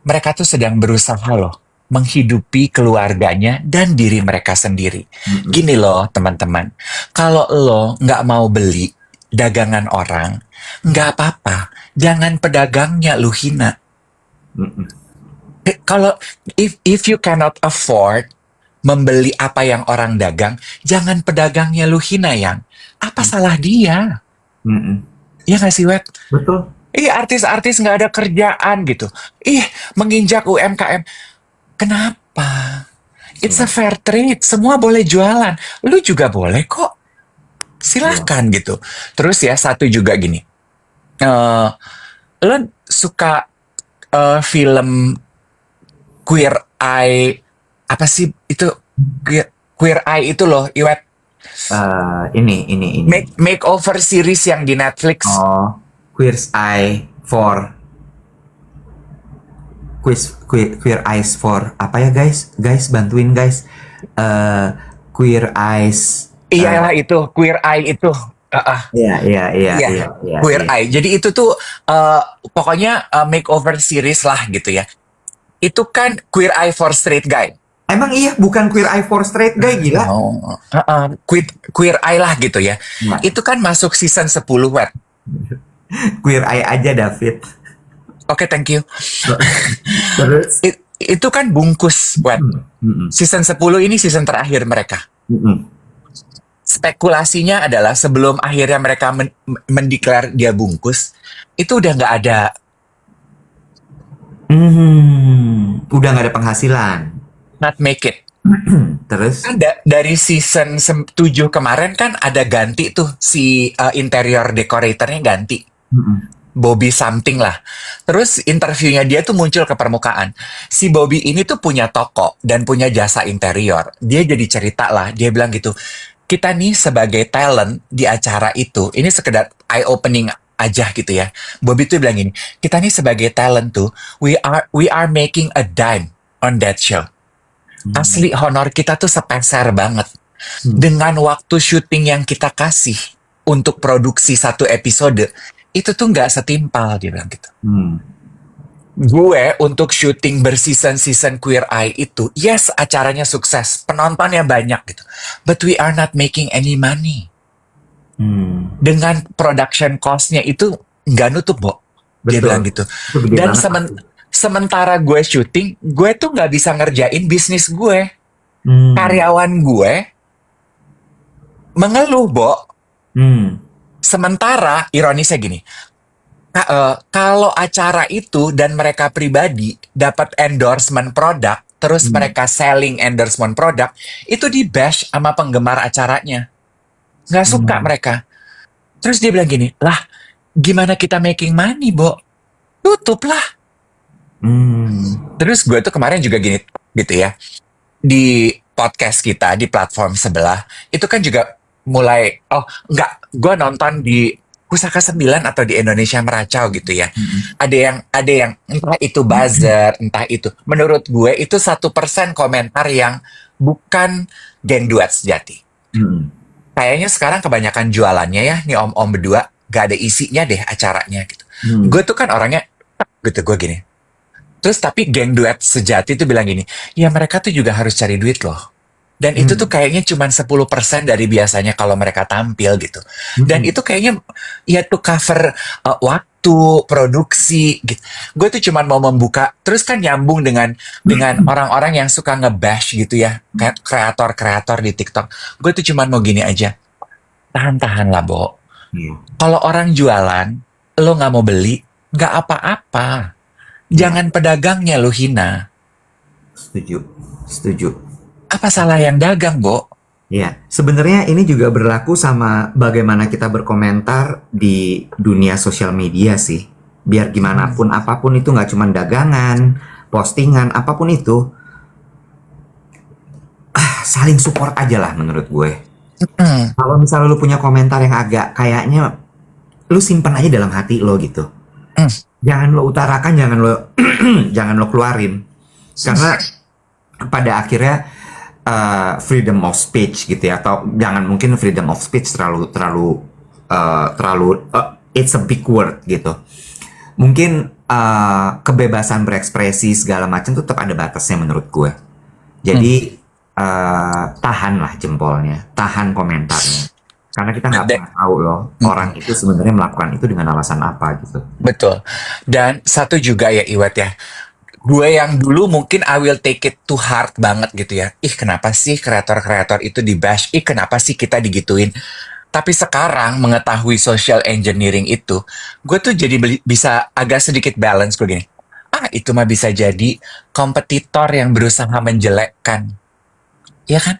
Mereka tuh sedang berusaha loh menghidupi keluarganya dan diri mereka sendiri. Gini loh teman-teman. Kalau lo gak mau beli dagangan orang, nggak apa-apa. Jangan pedagangnya lu hina. Kalau if you cannot afford membeli apa yang orang dagang, jangan pedagangnya lu hina yang. Apa salah dia? Iya nggak sih, Wet? Betul. Artis-artis nggak ada kerjaan gitu. Menginjak UMKM. Kenapa? It's a fair trade. Semua boleh jualan. Lu juga boleh kok. Silahkan gitu. Terus ya satu juga gini. Lo suka film Queer Eye, apa sih itu? Queer Eye itu loh, Iwet. Ini. Makeover series yang di Netflix. Oh, Queer Eyes for apa ya guys? Guys bantuin guys. Queer Eyes. Iyalah itu Queer Eye itu. Iya. Queer Eye. Jadi itu tuh pokoknya makeover series lah gitu ya. Itu kan Queer Eye for Straight Guy. Emang iya, bukan Queer Eye for Straight Guy, gila. Queer Eye lah gitu ya. Nah. Itu kan masuk season 10, Wet. Queer Eye aja, David. Oke, thank you. Terus? Itu kan bungkus, Wet. Season 10 ini season terakhir mereka. Spekulasinya adalah sebelum akhirnya mereka mendeklar dia bungkus, itu udah nggak ada. Udah nggak ada penghasilan. Not make it. Terus? Kan dari season 7 kemarin kan ada ganti tuh si interior decoratornya ganti. Bobby something lah. Terus interviewnya dia tuh muncul ke permukaan. Si Bobby ini tuh punya toko dan punya jasa interior. Dia jadi cerita lah, dia bilang gitu, kita nih sebagai talent di acara itu, ini sekedar eye-opening aja gitu ya. Bobby tuh bilang gini, kita nih sebagai talent tuh, we are making a dime on that show. Asli honor kita tuh sepeser banget. Dengan waktu syuting yang kita kasih untuk produksi satu episode, itu tuh nggak setimpal, dia bilang gitu. Gue untuk syuting berseason-season Queer Eye itu, yes acaranya sukses, penontonnya banyak gitu. But we are not making any money. Dengan production cost-nya itu nggak nutup, Bo. Dia bilang gitu. Dan sementara gue syuting, gue tuh nggak bisa ngerjain bisnis gue. Karyawan gue mengeluh, Bo. Sementara, ironisnya gini, kalau acara itu dan mereka pribadi dapat endorsement produk, terus mereka selling endorsement produk, itu di bash sama penggemar acaranya. Nggak suka mereka. Terus dia bilang gini, lah gimana kita making money, Bo? Tutup lah. Terus gue tuh kemarin juga gini, gitu ya, di podcast kita, di platform sebelah, itu kan juga mulai, gue nonton di Pusaka 9 atau di Indonesia Meracau gitu ya. Ada yang entah itu buzzer, entah itu. Menurut gue itu 1% komentar yang bukan geng duet sejati. Kayaknya sekarang kebanyakan jualannya ya, nih om-om berdua, gak ada isinya deh acaranya gitu. Gue tuh kan orangnya, gitu gue gini. Terus tapi geng duet sejati tuh bilang gini, ya mereka tuh juga harus cari duit loh. Dan itu tuh kayaknya cuma 10% dari biasanya kalau mereka tampil gitu. Dan itu kayaknya ya tuh cover waktu, produksi gitu. Gue tuh cuma mau membuka, terus kan nyambung dengan orang-orang yang suka nge-bash gitu ya, kayak kreator-kreator di TikTok. Gue tuh cuma mau gini aja, tahan-tahan lah, Bo. Kalau orang jualan, lo nggak mau beli, nggak apa-apa. Jangan pedagangnya lo hina. Setuju. Apa salah yang dagang, Bo? Ya, sebenarnya ini juga berlaku sama bagaimana kita berkomentar di dunia sosial media sih. Biar gimana pun, apapun itu, nggak cuma dagangan, postingan, apapun itu, saling support aja lah menurut gue. Kalau misalnya lu punya komentar yang agak kayaknya, lu simpan aja dalam hati lo gitu. Jangan lo utarakan, jangan lo keluarin. Karena pada akhirnya freedom of speech gitu ya, atau jangan, mungkin freedom of speech terlalu it's a big word gitu. Mungkin kebebasan berekspresi segala macam tuh tetap ada batasnya menurut gue. Jadi tahanlah jempolnya, tahan komentarnya, karena kita nggak pernah tahu loh orang itu sebenarnya melakukan itu dengan alasan apa gitu. Betul. Dan satu juga ya Iwet ya, gue yang dulu mungkin I will take it to heart banget gitu ya. Kenapa sih kreator-kreator itu di bash? Kenapa sih kita digituin? Tapi sekarang mengetahui social engineering itu, gue tuh jadi bisa agak sedikit balance gue gini. Itu mah bisa jadi kompetitor yang berusaha menjelekkan. Ya kan?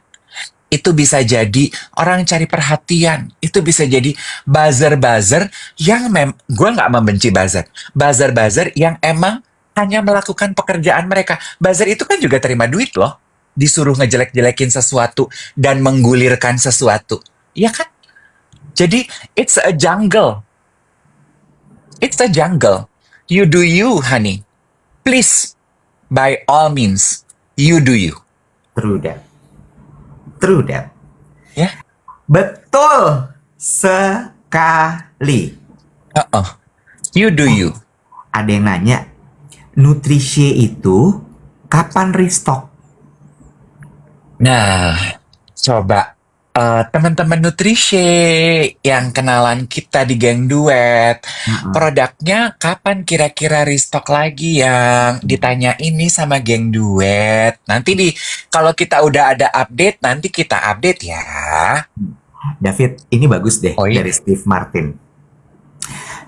Itu bisa jadi orang cari perhatian. Itu bisa jadi buzzer-buzzer yang gue nggak membenci buzzer. Buzzer-buzzer yang emang hanya melakukan pekerjaan mereka. Buzzer itu kan juga terima duit loh. Disuruh ngejelek-jelekin sesuatu dan menggulirkan sesuatu. Iya kan? Jadi, it's a jungle. It's a jungle. You do you, honey. Please, by all means, you do you. True that. Ya? Betul sekali. You do you. Ada yang nanya, Nutrisie itu kapan restock? Nah, coba teman-teman Nutrisie yang kenalan kita di geng duet, produknya kapan kira-kira restock lagi yang ditanya ini sama geng duet? Nanti kalau kita udah ada update, nanti kita update ya. David, ini bagus deh iya. dari Steve Martin.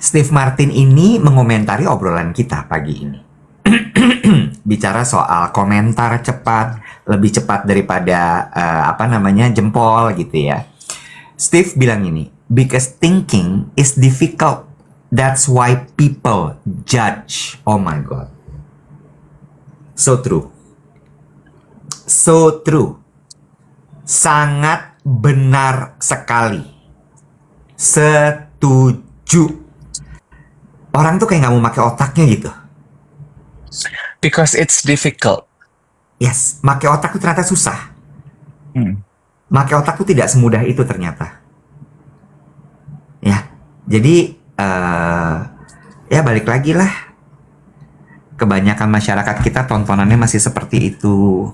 Steve Martin ini mengomentari obrolan kita pagi ini. Bicara soal komentar cepat, lebih cepat daripada jempol gitu ya. Steve bilang ini, because thinking is difficult That's why people judge. Oh my God. So true. So true. Sangat benar sekali. Setuju. Orang tuh kayak nggak mau pakai otaknya gitu. Because it's difficult. Yes, pakai otak tuh ternyata susah. Hmm. Pakai otak tuh tidak semudah itu ternyata. Ya, jadi ya balik lagi lah. Kebanyakan masyarakat kita tontonannya masih seperti itu.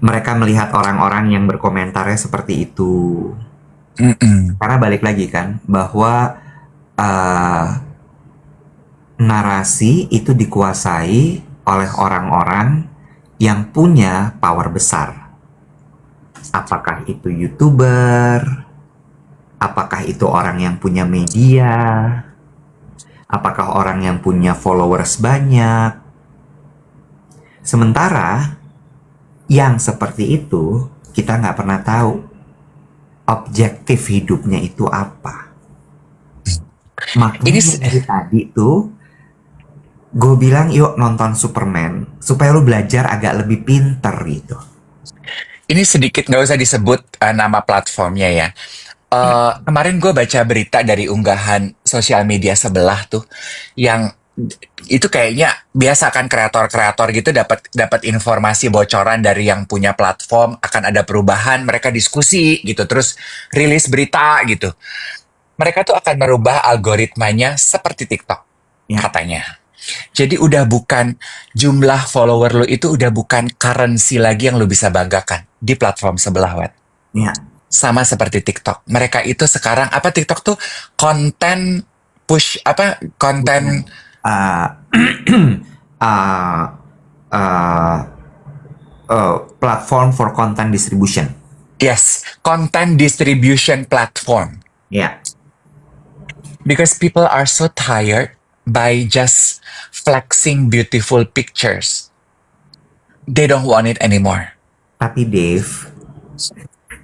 Mereka melihat orang-orang yang berkomentarnya seperti itu. Karena balik lagi kan, bahwa narasi itu dikuasai oleh orang-orang yang punya power besar. Apakah itu YouTuber? Apakah itu orang yang punya media? Apakah orang yang punya followers banyak? Sementara yang seperti itu kita nggak pernah tahu objektif hidupnya itu apa. Makanya dari tadi tuh gue bilang yuk nonton Superman supaya lu belajar agak lebih pinter gitu. Ini sedikit nggak usah disebut nama platformnya ya. Kemarin gue baca berita dari unggahan sosial media sebelah tuh, yang itu kayaknya biasa kan kreator-kreator gitu dapat informasi bocoran dari yang punya platform akan ada perubahan, mereka diskusi gitu, terus rilis berita gitu. Mereka tuh akan merubah algoritmanya seperti TikTok katanya. Jadi udah bukan jumlah follower lo itu udah bukan currency lagi yang lo bisa banggakan di platform sebelah web. Sama seperti TikTok. Mereka itu sekarang apa TikTok tuh konten push apa konten platform for content distribution. Yes, content distribution platform. Yeah. Because people are so tired by just flexing beautiful pictures. They don't want it anymore. Tapi Dave,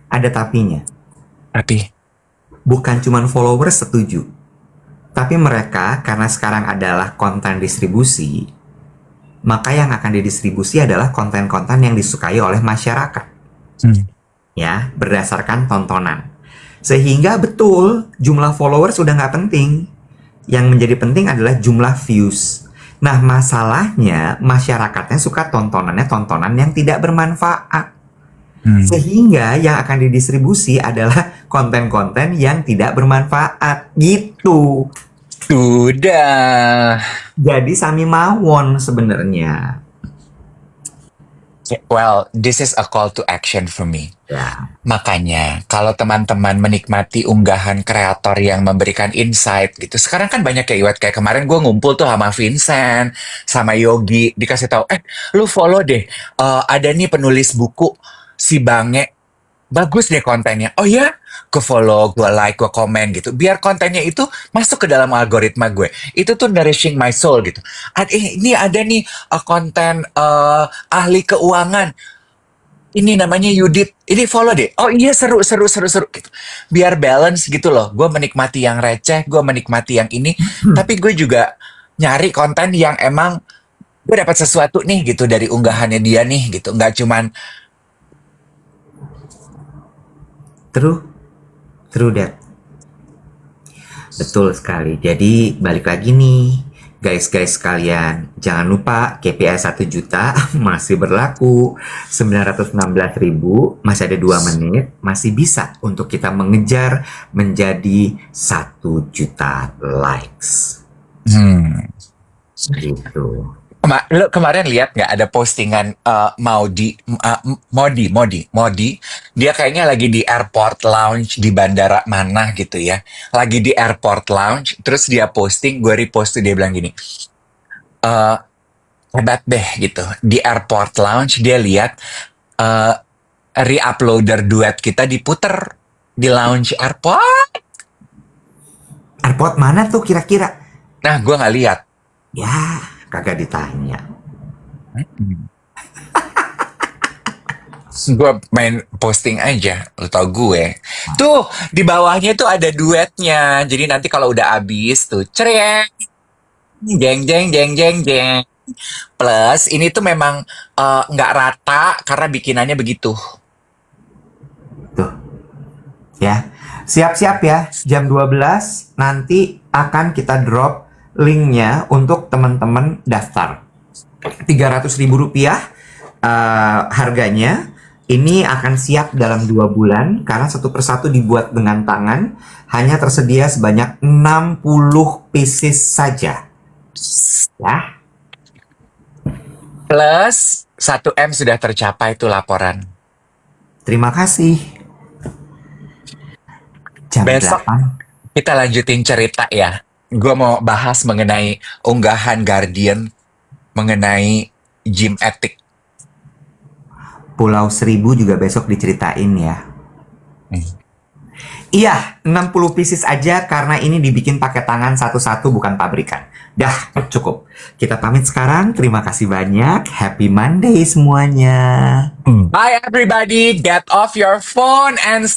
ada tapinya. Tapi bukan cuman followers setuju. Tapi mereka karena sekarang adalah konten distribusi, maka yang akan didistribusi adalah konten-konten yang disukai oleh masyarakat. Ya, berdasarkan tontonan. Sehingga betul jumlah followers sudah nggak penting. Yang menjadi penting adalah jumlah views. Nah, masalahnya masyarakatnya suka tontonannya tontonan yang tidak bermanfaat. Sehingga yang akan didistribusi adalah konten-konten yang tidak bermanfaat. Gitu. Sudah. Jadi sami mawon sebenarnya. Well, this is a call to action for me. Ya. Makanya, kalau teman-teman menikmati unggahan kreator yang memberikan insight gitu, sekarang kan banyak ya Iwat, kayak kemarin gue ngumpul tuh sama Vincent, sama Yogi, dikasih tahu, lu follow deh, ada nih penulis buku si Bange, bagus deh kontennya. Oh ya, gue follow, gue like, gue komen gitu. Biar kontennya itu masuk ke dalam algoritma gue. Itu tuh nourishing my soul gitu. Ini ada nih konten ahli keuangan. Ini namanya Yudit. Ini follow deh. Oh iya, seru gitu. Biar balance gitu loh. Gue menikmati yang receh, gue menikmati yang ini. Tapi gue juga nyari konten yang emang gue dapat sesuatu nih gitu dari unggahannya dia nih gitu. Nggak cuman True that. Betul sekali. Jadi balik lagi nih, guys sekalian, jangan lupa KPI 1 juta masih berlaku, 916.000, masih ada 2 menit, masih bisa untuk kita mengejar menjadi 1 juta likes. Gitu. Lo kemarin lihat nggak ada postingan Modi, dia kayaknya lagi di airport lounge di bandara mana gitu ya, lagi di airport lounge, terus dia posting, gue repost tuh, dia bilang gini, hebat deh gitu, di airport lounge dia lihat re-uploader duet kita diputer di lounge airport. Airport mana tuh kira-kira? Nah, gue nggak lihat. Ya, kagak ditanya. Gue main posting aja, lo tau gue. Tuh, di bawahnya tuh ada duetnya. Jadi nanti kalau udah habis tuh, cereng, jeng jeng jeng jeng jeng. Plus, ini tuh memang nggak rata karena bikinannya begitu. Tuh, ya. Siap-siap ya, jam 12 nanti akan kita drop linknya untuk teman-teman daftar. 300.000 rupiah harganya. Ini akan siap dalam 2 bulan karena satu persatu dibuat dengan tangan. Hanya tersedia sebanyak 60 pieces saja. Ya. Plus, 1M sudah tercapai tuh laporan. Terima kasih. Jam Besok 8. kita lanjutin cerita ya. Gue mau bahas mengenai unggahan Guardian mengenai gym etik. Pulau Seribu juga besok diceritain ya. Iya, 60 pieces aja karena ini dibikin pakai tangan satu-satu bukan pabrikan. Dah, cukup. Kita pamit sekarang. Terima kasih banyak. Happy Monday semuanya. Bye everybody, get off your phone and